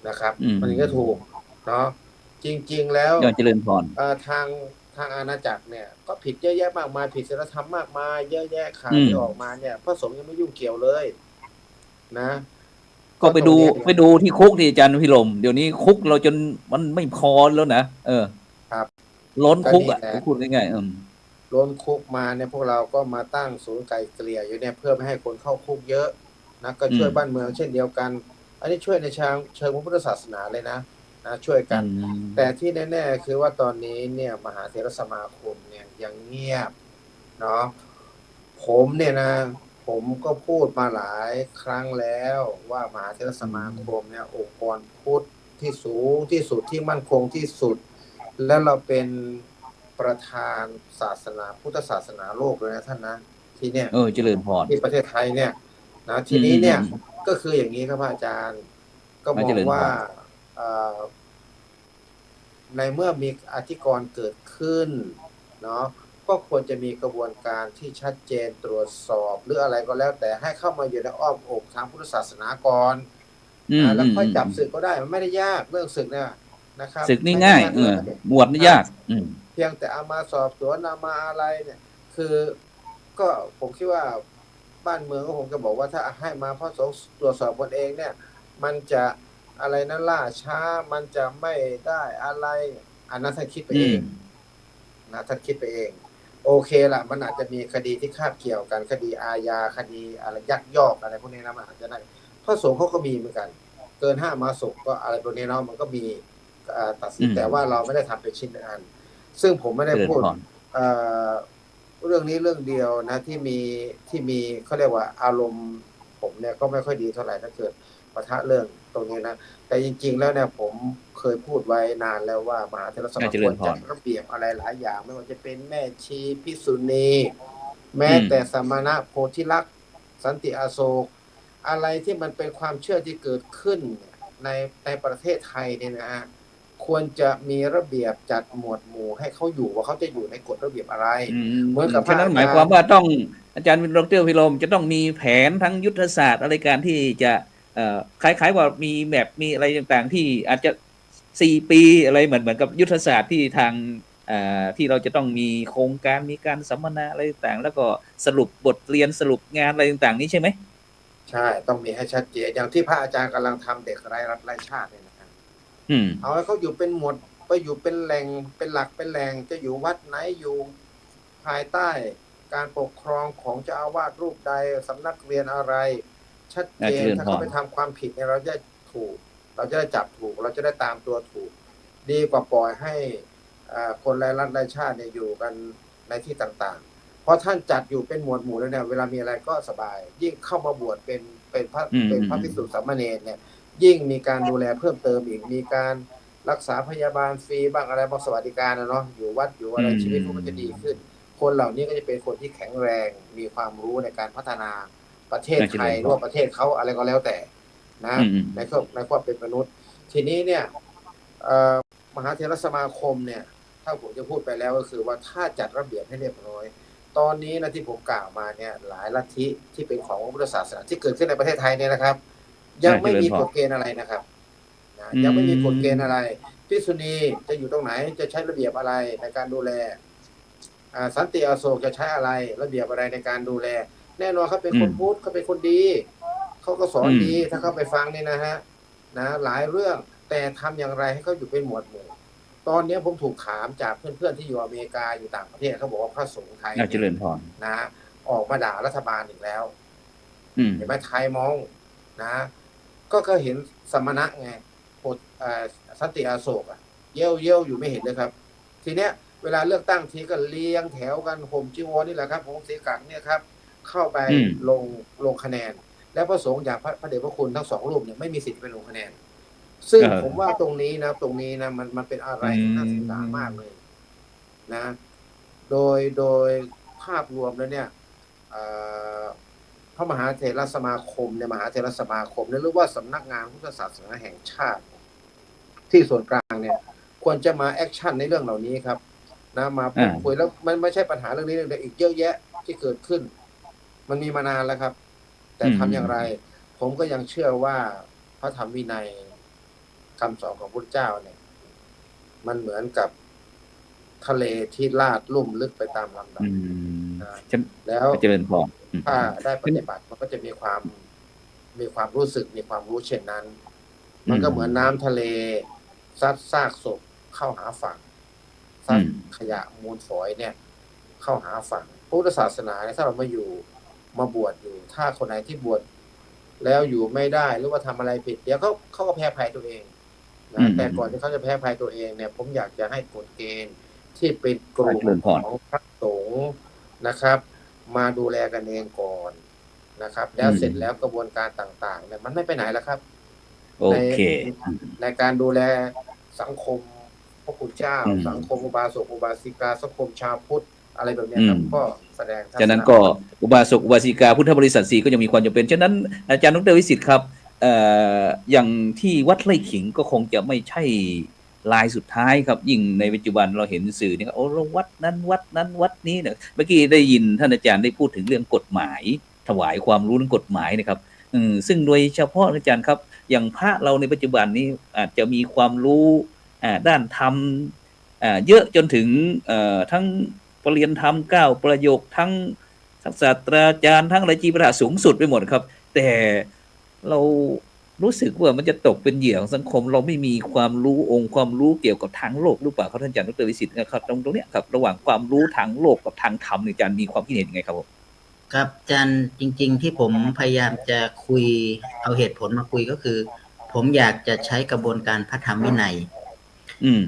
นะครับมันก็ถูกเนาะจริงๆแล้วเจริญพรทางอาณาจักรเนี่ยก็ผิดเยอะแยะมากมายผิดศีลธรรมมากมายเยอะแยะข่าวที่ออกมาเนี่ยพระสงฆ์ยังไม่ยุ่งเกี่ยวเลยนะก็ไปดูที่คุกที่อาจารย์พิรมเดี๋ยวนี้คุกเราจนมันไม่พอแล้วนะครับล้นคุกอ่ะพูดง่ายๆล้นคุกมาเนี่ยพวกเราก็มาตั้งศูนย์ไกลเกลี่ยอยู่เนี่ยเพื่อไม่ให้คนเข้าคุกเยอะนะก็ช่วยบ้านเมืองเช่นเดียวกันอันนี้ช่วยในเชิงพระพุทธศาสนาเลยนะช่วยกันแต่ที่แน่ๆคือว่าตอนนี้เนี่ยมหาเถรสมาคมเนี่ยยังเงียบเนาะผมเนี่ยนะผมก็พูดมาหลายครั้งแล้วว่ามหาเถรสมาคมเนี่ยองค์กรพุทธที่สูงที่สุดที่มั่นคงที่สุดและเราเป็นประธานศาสนาพุทธศาสนาโลกเลยนะท่านนะที่เนี่ยเจริญพรที่ประเทศไทยเนี่ยนะทีนี้เนี่ยก็คืออย่างนี้ครับอาจารย์ ก็มองว่าเอ่อในเมื่อมีอธิกรณ์เกิดขึ้นเนาะก็ควรจะมีกระบวนการที่ชัดเจนตรวจสอบหรืออะไรก็แล้วแต่ให้เข้ามาอยู่ในอ้อมอกทางพุทธศาสนาก่อนแล้วค่อยจับศึกก็ได้มันไม่ได้ยากเรื่องศึกเนี่ยนะครับศึกนี่ง่ายบวชนี่ยากเพียงแต่เอามาสอบสวนเอามาอะไรเนี่ยคือก็ผมคิดว่าบ้านเมืองก็คงจะบอกว่าถ้าให้มาพระสงฆ์ตรวจสอบตนเองเนี่ยมันจะอะไรนั้นล่าช้ามันจะไม่ได้อะไรอันนั้นท่านคิดไปเองนะท่านคิดไปเองโอเคละมันอาจจะมีคดีที่คาบเกี่ยวกันคดีอาญาคดีอะไรยักยอกอะไรพวกนี้นะมันอาจจะได้พระสงฆ์เขาก็มีเหมือนกันเกิน5มาศกก็อะไรพวกนี้เนาะมันก็มีตัดสินแต่ว่าเราไม่ได้ทำเป็นชิ้นเป็นอันซึ่งผมไม่ได้พูดเรื่องนี้เรื่องเดียวนะที่มีเขาเรียกว่าอารมณ์ผมเนี่ยก็ไม่ค่อยดีเท่าไหร่ถ้าเกิดปะทะเรื่องตรงนี้นะแต่จริงๆแล้วเนี่ยผมเคยพูดไว้นานแล้วว่ามหาเถรสมาคมจัดระเบียบอะไรหลายอย่างไม่ว่าจะเป็นแม่ชีภิกษุณีแม้แต่สมณะโพธิลักษณ์สันติอโศกอะไรที่มันเป็นความเชื่อที่เกิดขึ้นในประเทศไทยเนี่ยนะฮะควรจะมีระเบียบจัดหมวดหมู่ให้เขาอยู่ว่าเขาจะอยู่ในกฎระเบียบอะไรเหมือนกับฉะนั้นหมายความว่าต้องอาจารย์ดร.พิรมจะต้องมีแผนทั้งยุทธศาสตร์อะไรการที่จะคล้ายๆว่ามีแบบมีอะไรต่างๆที่อาจจะ4 ปีอะไรเหมือนกับยุทธศาสตร์ที่ทางที่เราจะต้องมีโครงการมีการสัมมนาอะไรต่างๆแล้วก็สรุปบทเรียนสรุปงานอะไรต่างๆนี้ใช่ไหมใช่ต้องมีให้ชัดเจนอย่างที่พระอาจารย์กำลังทำเด็กไร้รัฐไร้ชาติเนี่ยนะครับเอาให้เขาอยู่เป็นหมวดไปอยู่เป็นแหล่งเป็นหลักเป็นแหล่งจะอยู่วัดไหนอยู่ภายใต้การปกครองของเจ้าอาวาสรูปใดสำนักเรียนอะไรชัดเจนถ้าเขาไปทำความผิดเนี่ยเราจะถูกเราจะได้จับถูกเราจะได้ตามตัวถูกดีกว่าปล่อยให้คนไร้รัฐไร้ชาติเนี่ยอยู่กันในที่ต่างๆเพราะท่านจัดอยู่เป็นหมวดหมู่แล้วเนี่ยเวลามีอะไรก็สบายยิ่งเข้ามาบวชเป็นพระภิกษุสามเณรเนี่ยยิ่งมีการดูแลเพิ่มเติมอีกมีการรักษาพยาบาลฟรีบ้างอะไรบางสวัสดิการนะเนาะอยู่วัดอยู่อะไรชีวิตก็จะดีขึ้นคนเหล่านี้ก็จะเป็นคนที่แข็งแรงมีความรู้ในการพัฒนาประเทศไทยหรือว่าประเทศเขาอะไรก็แล้วแต่นะในความเป็นมนุษย์ทีนี้เนี่ยมหาเถรสมาคมเนี่ยถ้าผมจะพูดไปแล้วก็คือว่าถ้าจัดระเบียบให้เรียบร้อยตอนนี้นะที่ผมกล่าวมาเนี่ยหลายลัทธิที่เป็นของพุทธศาสนาที่เกิดขึ้นในประเทศไทยเนี่ยนะครับยังไม่มีกฎเกณฑ์อะไรนะครับยังไม่มีกฎเกณฑ์อะไรภิกษุณีจะอยู่ตรงไหนจะใช้ระเบียบอะไรในการดูแลสันติอโศกจะใช้อะไรระเบียบอะไรในการดูแลแน่นอนเขาเป็นคนพุทธเขาเป็นคนดีเขาก็สอนดีถ้าเข้าไปฟังนี่นะฮะนะหลายเรื่องแต่ทำอย่างไรให้เขาอยู่เป็นหมวดหมู่ตอนนี้ผมถูกถามจากเพื่อนๆที่อยู่อเมริกาอยู่ต่างประเทศเขาบอกว่าพระสงฆ์ไทยเจริญพรนะออกมาด่ารัฐบาลอีกแล้วเห็นไหมไทยมองนะก็เห็นสมณะไงสันติอโศกเยี่ยวอยู่ไม่เห็นเลยครับทีเนี้ยเวลาเลือกตั้งทีก็เรียงแถวกันห่มจีวรนี่แหละครับผมสีกังเนี่ยครับเข้าไปลงคะแนนแล้วพระสงฆ์อย่างพระเดชพระคุณทั้ง2รูปเนี่ยไม่มีสิทธิ์ไปลงคะแนนซึ่งผมว่าตรงนี้นะมันเป็นอะไรที่น่าศึกษามากเลยนะโดยภาพรวมแล้วเนี่ยพระมหาเถรสมาคมในมหาเถรสมาคมหรือว่าสำนักงานพุทธศาสนาแห่งชาติที่ส่วนกลางเนี่ยควรจะมาแอคชั่นในเรื่องเหล่านี้ครับนะมาพูดคุยแล้วมันไม่ใช่ปัญหาเรื่องนี้เรื่องเดียวอีกเยอะแยะที่เกิดขึ้นมันมีมานานแล้วครับแต่ทำอย่างไรผมก็ยังเชื่อว่าพระธรรมวินัยคำสอนของพระพุทธเจ้าเนี่ยมันเหมือนกับทะเลที่ลาดลุ่มลึกไปตามลำดับแล้วเจริญพรถ้าได้ปฏิบัติมันก็จะมีความรู้สึกมีความรู้เช่นนั้นมันก็เหมือนน้ำทะเลซัดซากศพเข้าหาฝั่งซัดขยะมูลฝอยเนี่ยเข้าหาฝั่งพุทธศาสนาเนี่ยถ้าเรามาบวชอยู่ถ้าคนไหนที่บวชแล้วอยู่ไม่ได้หรือว่าทำอะไรผิดเดี๋ยวเขาก็แพ้ภัยตัวเองนะแต่ก่อนที่เขาจะแพ้ภัยตัวเองเนี่ยผมอยากจะให้กฎเกณฑ์ที่เป็นกลุ่มของพระสงฆ์นะครับมาดูแลกันเองก่อนนะครับแล้วเสร็จแล้วกระบวนการต่างๆเนี่ยมันไม่ไปไหนแล้วครับในการดูแลสังคมพระคุณเจ้าสังคมอุบาสกอุบาสิกาสังคมชาวพุทธอะไรแบบนี้ครับก็แสดงฉะนั้นก็อุบาสกอุบาสิกาพุทธบริษัท4ก็ยังมีความจำเป็นฉะนั้นอาจารย์ดร.วิสิทธิ์ครับ อย่างที่วัดไร่ขิงก็คงจะไม่ใช่ลายสุดท้ายครับยิ่งในปัจจุบันเราเห็นสื่อนี่ก็โอ้วัดนั้นวัดนั้นวัดนี้เนี่ยเมื่อกี้ได้ยินท่านอาจารย์ได้พูดถึงเรื่องกฎหมายถวายความรู้เรื่องกฎหมายนะครับซึ่งโดยเฉพาะอาจารย์ครับอย่างพระเราในปัจจุบันนี้อาจจะมีความรู้ด้านธรรมเยอะจนถึงทั้งปรริยธรรม9ประโยคทั้งศาสตราจารย์ทั้งอะไรจีปราสูงสุดไปหมดครับแต่เรารู้สึกว่ามันจะตกเป็นเหยื่อของสังคมเราไม่มีความรู้องค์ความรู้เกี่ยวกับทางโลกหรือเปล่าครับท่านอาจารย์ดร.วิสิทธิ์ครับตรงเนี้ยครับระหว่างความรู้ทางโลกกับทางธรรมอาจารย์มีความคิดเห็นยังไงครับผมครับอาจารย์จริงๆที่ผมพยายามจะคุยเอาเหตุผลมาคุยก็คือ ผมอยากจะใช้กระบวนการพระธรรมวินัย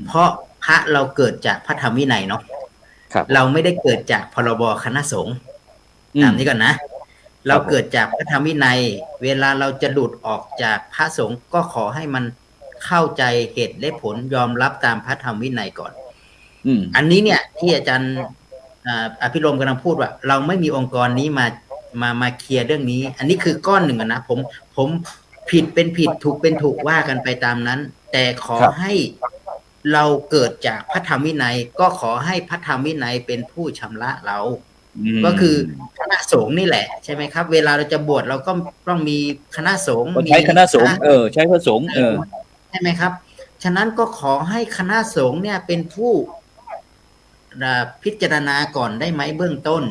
เพราะพระเราเกิดจากพระธรรมวินัยเนาะเราไม่ได้เกิดจากพรบคณะสงฆ์ตามนี้ก่อนนะเราเกิดจากพระธรรมวินัยเวลาเราจะหลุดออกจากพระสงฆ์ก็ขอให้มันเข้าใจเหตุและผลยอมรับตามพระธรรมวินัยก่อนอันนี้เนี่ยที่อาจารย์อภิรมย์กำลังพูดว่าเราไม่มีองค์กรนี้มาเคลียร์เรื่องนี้อันนี้คือก้อนหนึ่งนะผมผิดเป็นผิดถูกเป็นถูกว่ากันไปตามนั้นแต่ขอให้เราเกิดจากพระธรรมวินัยก็ขอให้พระธรรมวินัยเป็นผู้ชำระเราก็คือคณะสงฆ์นี่แหละใช่ไหมครับเวลาเราจะบวชเราก็ต้องมีคณะสงฆ์ใช้คณะสงฆ์ใช้พระสงฆ์ใช่ไหมครับฉะนั้นก็ขอให้คณะสงฆ์เนี่ยเป็นผู้พิจารณาก่อนได้ไหมเบื้องต้น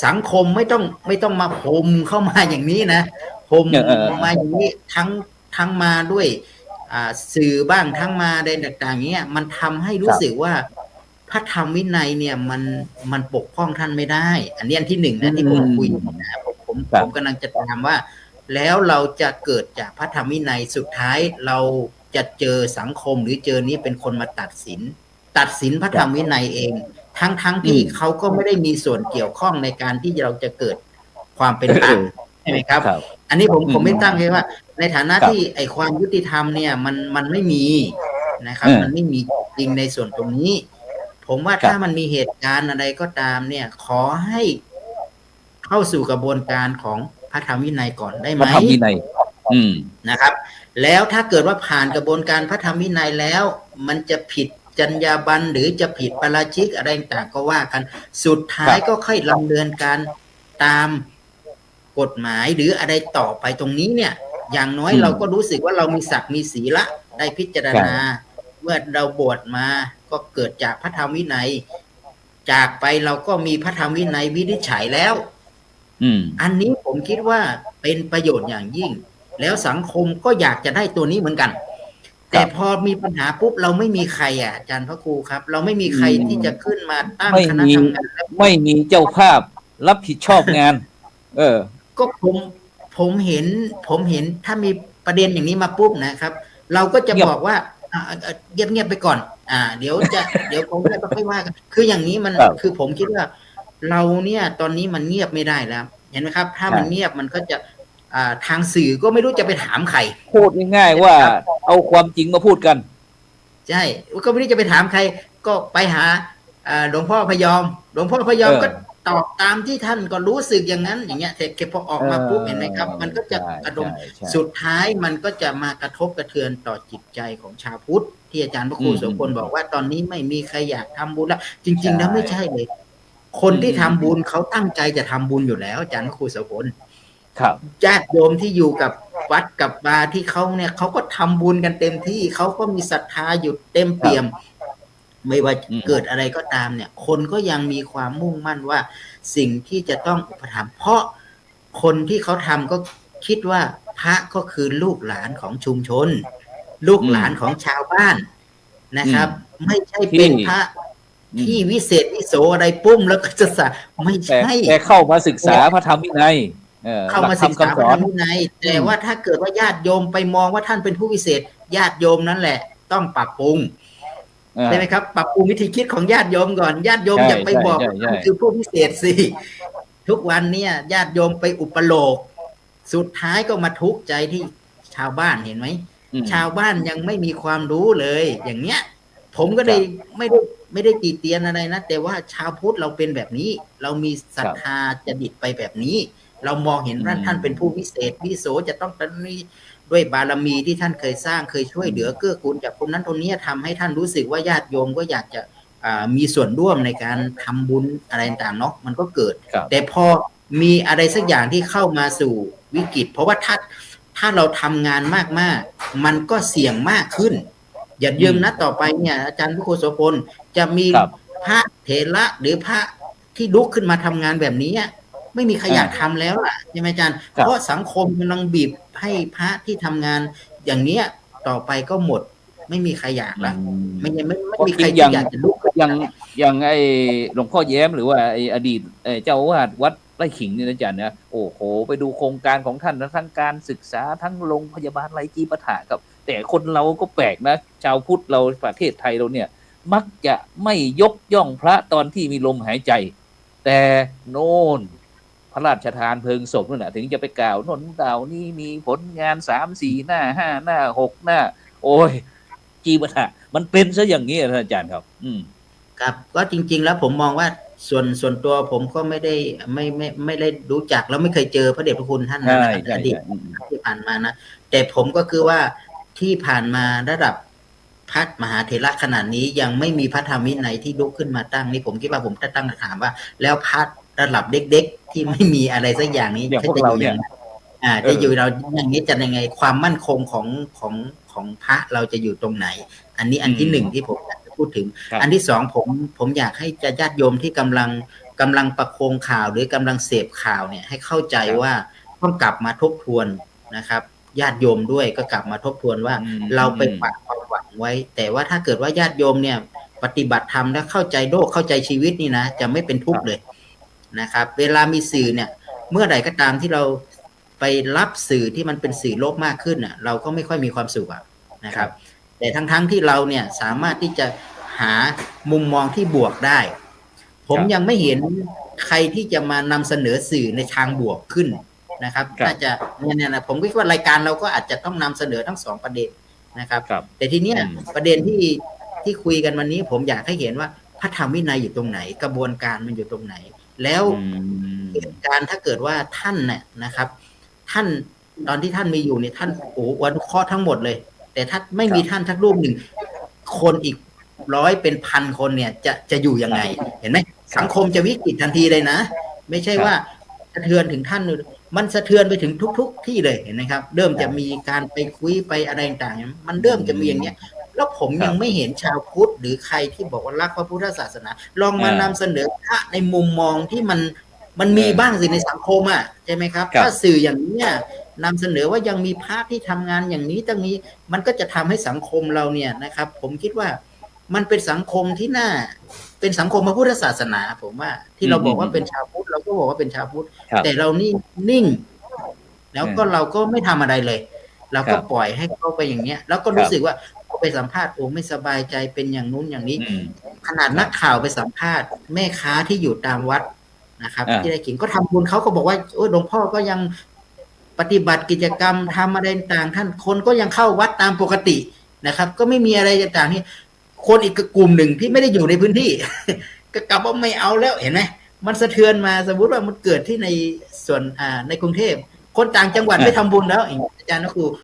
สังคมไม่ต้องมาพรมเข้ามาอย่างนี้นะพรมมาอย่างนี้ทั้งมาด้วยสื่อบ้างทั้งมาในต่างๆเงี้ยมันทำให้รู้สึกว่าพระธรรมวินัยเนี่ยมันปกป้องท่านไม่ได้อันนี้อันที่หนึ่งนะที่ผมคุยนะผมกำลังจะถามว่าแล้วเราจะเกิดจากพระธรรมวินัยสุดท้ายเราจะเจอสังคมหรือเจอนี้เป็นคนมาตัดสินพระธรรมวินัยเองทั้งที่เขาก็ไม่ได้มีส่วนเกี่ยวข้องในการที่เราจะเกิดความเป็นธรรมใช่ไหมครับอันนี้ผมไม่ตั้งใจว่าในฐานะที่ไอความยุติธรรมเนี่ยมันไม่มีนะครับมันไม่มีจริงในส่วนตรงนี้ผมว่าถ้ามันมีเหตุการณ์อะไรก็ตามเนี่ยขอให้เข้าสู่กระบวนการของพระธรรมวินัยก่อนได้ไหมพระธรรมวินัยนะครับแล้วถ้าเกิดว่าผ่านกระบวนการพระธรรมวินัยแล้วมันจะผิดจรรยาบรรณหรือจะผิดปาราชิกอะไรต่างก็ว่ากันสุดท้ายก็ค่อยดำเนินการตามกฎหมายหรืออะไรต่อไปตรงนี้เนี่ยอย่างน้อยเราก็รู้สึกว่าเรามีศักดิ์มีศีลได้พิจารณาเมื่อเราบวชมาก็เกิดจากพระธรรมวินัยจากไปเราก็มีพระธรรมวินัยวินิจฉัยแล้วอันนี้ผมคิดว่าเป็นประโยชน์อย่างยิ่งแล้วสังคมก็อยากจะได้ตัวนี้เหมือนกันแต่พอมีปัญหาปุ๊บเราไม่มีใครอาจารย์พระครูครับเราไม่มีใครที่จะขึ้นมาตั้งคณะทำงานไม่มีเจ้าภาพรับผิดชอบงานก็ผมเห็นถ้ามีประเด็นอย่างนี้มาปุ๊บนะครับเราก็จะบอกว่าเงียบไปก่อนเดี๋ยวผมจะค่อยว่ากันคืออย่างนี้มันคือผมคิดว่าเราเนี่ยตอนนี้มันเงียบไม่ได้แล้วเห็นไหมครับถ้ามันเงียบมันก็จะทางสื่อก็ไม่รู้จะไปถามใครพูดง่ายๆว่าเอาความจริงมาพูดกันใช่ก็ไม่รู้จะไปถามใครก็ไปหาหลวงพ่อพยอมก็ตอบตามที่ท่านก็รู้สึกอย่างนั้นอย่างเงี้ยแต่พอออกมาปุ๊บเห็นไหมครับมันก็จะอารมณ์สุดท้ายมันก็จะมากระทบกระเทือนต่อจิตใจของชาวพุทธที่อาจารย์พระครูโสพลบอกว่าตอนนี้ไม่มีใครอยากทำบุญแล้วจริงๆแล้วไม่ใช่เลยคนที่ทำบุญเขาตั้งใจจะทำบุญอยู่แล้วอาจารย์พระครูโสพลญาติโยมที่อยู่กับวัดกับบาที่เขาเนี่ยเขาก็ทำบุญกันเต็มที่เขาก็มีศรัทธาอยู่เต็มเปี่ยมไม่ว่าเกิดอะไรก็ตามเนี่ยคนก็ยังมีความมุ่งมั่นว่าสิ่งที่จะต้องอุปถัมภ์เพราะคนที่เขาทำก็คิดว่าพระก็คือลูกหลานของชุมชนลูกหลานของชาวบ้านนะครับไม่ใช่เป็นพระที่วิเศษวิโสอะไรปุ้มแล้วก็จะไม่ใช่แต่เข้ามาศึกษาพระธรรมวินัยเข้ามาศึกษาพระธรรมวินัยแต่ว่าถ้าเกิดว่าญาติโยมไปมองว่าท่านเป็นผู้วิเศษญาติโยมนั่นแหละต้องปรับปรุงใช่ไหมครับปรับปรุงวิธีคิดของญาติโยมก่อนญาติโยมอย่าไปบอกคือผู้พิเศษสิทุกวันเนี่ยญาติโยมไปอุปโลกสุดท้ายก็มาทุกข์ใจที่ชาวบ้านเห็นไหมชาวบ้านยังไม่มีความรู้เลยอย่างเนี้ยผมก็เลยไม่ได้ตีเตียนอะไรนะแต่ว่าชาวพุทธเราเป็นแบบนี้เรามีศรัทธาจะดิบไปแบบนี้เรามองเห็นว่าท่านเป็นผู้วิเศษวิโสจะต้องมี ด้วยบารมีที่ท่านเคยสร้างเคยช่วยเหลือเกื้อกูลจากคนนั้นคนนี้ทำให้ท่านรู้สึกว่าญาติโยมก็อยากจะมีส่วนร่วมในการทำบุญอะไรต่างๆเนาะมันก็เกิด ครับ แต่พอมีอะไรสักอย่างที่เข้ามาสู่วิกฤตเพราะว่าถ้าเราทำงานมากๆมันก็เสี่ยงมากขึ้น อย่าลืมนะต่อไปเนี่ยอาจารย์พุทโธโสพลจะมี ครับ พระเถระหรือพระที่ลุกขึ้นมาทำงานแบบนี้ไม่มีใครอยากทำแล้วล่ะใช่ไหมอาจารย์ ครับ เพราะสังคมกำลังบีบให้พระที่ทำงานอย่างเนี้ยต่อไปก็หมดไม่มีใครอยากละไม่มีใครที่อยากจะลุกขึ้น อย่างไอ้หลวงพ่อแย้มหรือว่าไอ้อดีตเจ้าอาวาสวัดไร่ขิงเนี่ยนะอาจารย์นะโอ้โหไปดูโครงการของท่านนะทั้งการศึกษาทั้งโรงพยาบาลไรจีปะถะครับ แต่คนเราก็แปลกนะชาวพุทธเราประเทศไทยเราเนี่ย มักจะไม่ยกย่องพระตอนที่มีลมหายใจ แต่โน่นพระราชทานเพลิงศพนั่นแหะถึงจะไปกล่าวโน่นกล่าวนี่มีผลงาน3-4 หน้า5 หน้า 6 หน้า โอ้ยจีปะถะมันเป็นซะอย่างนี้อาจารย์ครับ ครับก็จริงๆแล้วผมมองว่าส่วนตัวผมก็ไม่ได้รู้จักแล้วไม่เคยเจอพระเดชพระคุณท่านนะอดีตที่ผ่านมานะแต่ผมก็คือว่าที่ผ่านมาระดับพระมหาเถระขนาดนี้ยังไม่มีพระธรรมวินัยที่ลุกขึ้นมาตั้งนี่ผมคิดว่าผมจะตั้งคำถามว่า แล้วพระระดับเด็กๆที่ไม่มีอะไรสักอย่างนี้ อย่างพวกเราเนี่ย จะอยู่เราอย่างนี้จะยังไงความมั่นคงของพระเราจะอยู่ตรงไหน อันนี้อันที่หนึ่งที่ผมอยากจะพูดถึง อันที่สองผมอยากให้ญาติโยมที่กำลังประโคมข่าวหรือกำลังเสพข่าวเนี่ยให้เข้าใจว่าต้องกลับมาทบทวนนะครับญาติโยมด้วยก็กลับมาทบทวนว่าเราไปฝากความหวังไว้ แต่ว่าถ้าเกิดว่าญาติโยมเนี่ยปฏิบัติธรรมและเข้าใจโลกเข้าใจชีวิตนี่นะจะไม่เป็นทุกข์เลยนะครับเวลามีสื่อเนี่ยเมื่อใดก็ตามที่เราไปรับสื่อที่มันเป็นสื่อโลกมากขึ้นเราก็ไม่ค่อยมีความสุขนะครับแต่ทั้งที่เราเนี่ยสามารถที่จะหามุมมองที่บวกได้ผมยังไม่เห็นใครที่จะมานำเสนอสื่อในทางบวกขึ้นนะครับน่าจะเนี่ยนะผมคิดว่ารายการเราก็อาจจะต้องนำเสนอทั้งสองประเด็นนะครับแต่ทีนี้ประเด็นที่คุยกันวันนี้ผมอยากให้เห็นว่าพระธรรมวินัยอยู่ตรงไหนกระบวนการมันอยู่ตรงไหนแล้วเหตุการณ์ถ้าเกิดว่าท่านเนี่ยนะครับท่านตอนที่ท่านมีอยู่เนี่ยท่านวันข้อทั้งหมดเลยแต่ถ้าไม่มีท่านทักรูปหนึ่งคนอีก100เป็น1,000 คนเนี่ยจะอยู่ยังไงเห็นไหมสังคมจะวิกฤตทันทีเลยนะไม่ใช่ว่าสะเทือนถึงท่านมันสะเทือนไปถึงทุกที่เลยเห็นไหมครับเริ่มจะมีการไปคุยไปอะไรต่างๆมันเริ่มจะมีอย่างเนี้ยแล้วผมยังไม่เห็นชาวพุทธหรือใครที่บอกว่ารักพระพุทธศาสนาลองมานำเสนอพระในมุมมองที่มันมีบ้างสิในสังคมใช่ไหมครับถ้าสื่ออย่างนี้นำเสนอว่ายังมีพระที่ทำงานอย่างนี้ตั้งนี้มันก็จะทำให้สังคมเราเนี่ยนะครับผมคิดว่ามันเป็นสังคมที่น่าเป็นสังคมพระพุทธศาสนาผมว่าที่เราบอกว่าเป็นชาวพุทธเราก็บอกว่าเป็นชาวพุทธแต่เรานิ่งแล้วก็เราก็ไม่ทำอะไรเลยเราก็ปล่อยให้เขาไปอย่างเงี้ยแล้วก็รู้สึกว่าไปสัมภาษณ์ไม่สบายใจเป็นอย่างนู้นอย่างนี้ขนาดนักข่าวไปสัมภาษณ์แม่ค้าที่อยู่ตามวัดนะครับที่ได้ขิงก็ทำบุญเขาก็บอกว่าหลวงพ่อก็ยังปฏิบัติกิจกรรมทำอะไรต่างท่านคนก็ยังเข้าวัดตามปกตินะครับก็ไม่มีอะไรต่างๆนี่คนอีกกลุ่มหนึ่งที่ไม่ได้อยู่ในพื้นที่ก็กลับว่าไม่เอาแล้วเห็นไหมมันสะเทือนมาสมมติว่ามันเกิดที่ในส่วนในกรุงเทพคนต่างจังหวัดไม่ทำบุญแล้วอาจารย์นะครู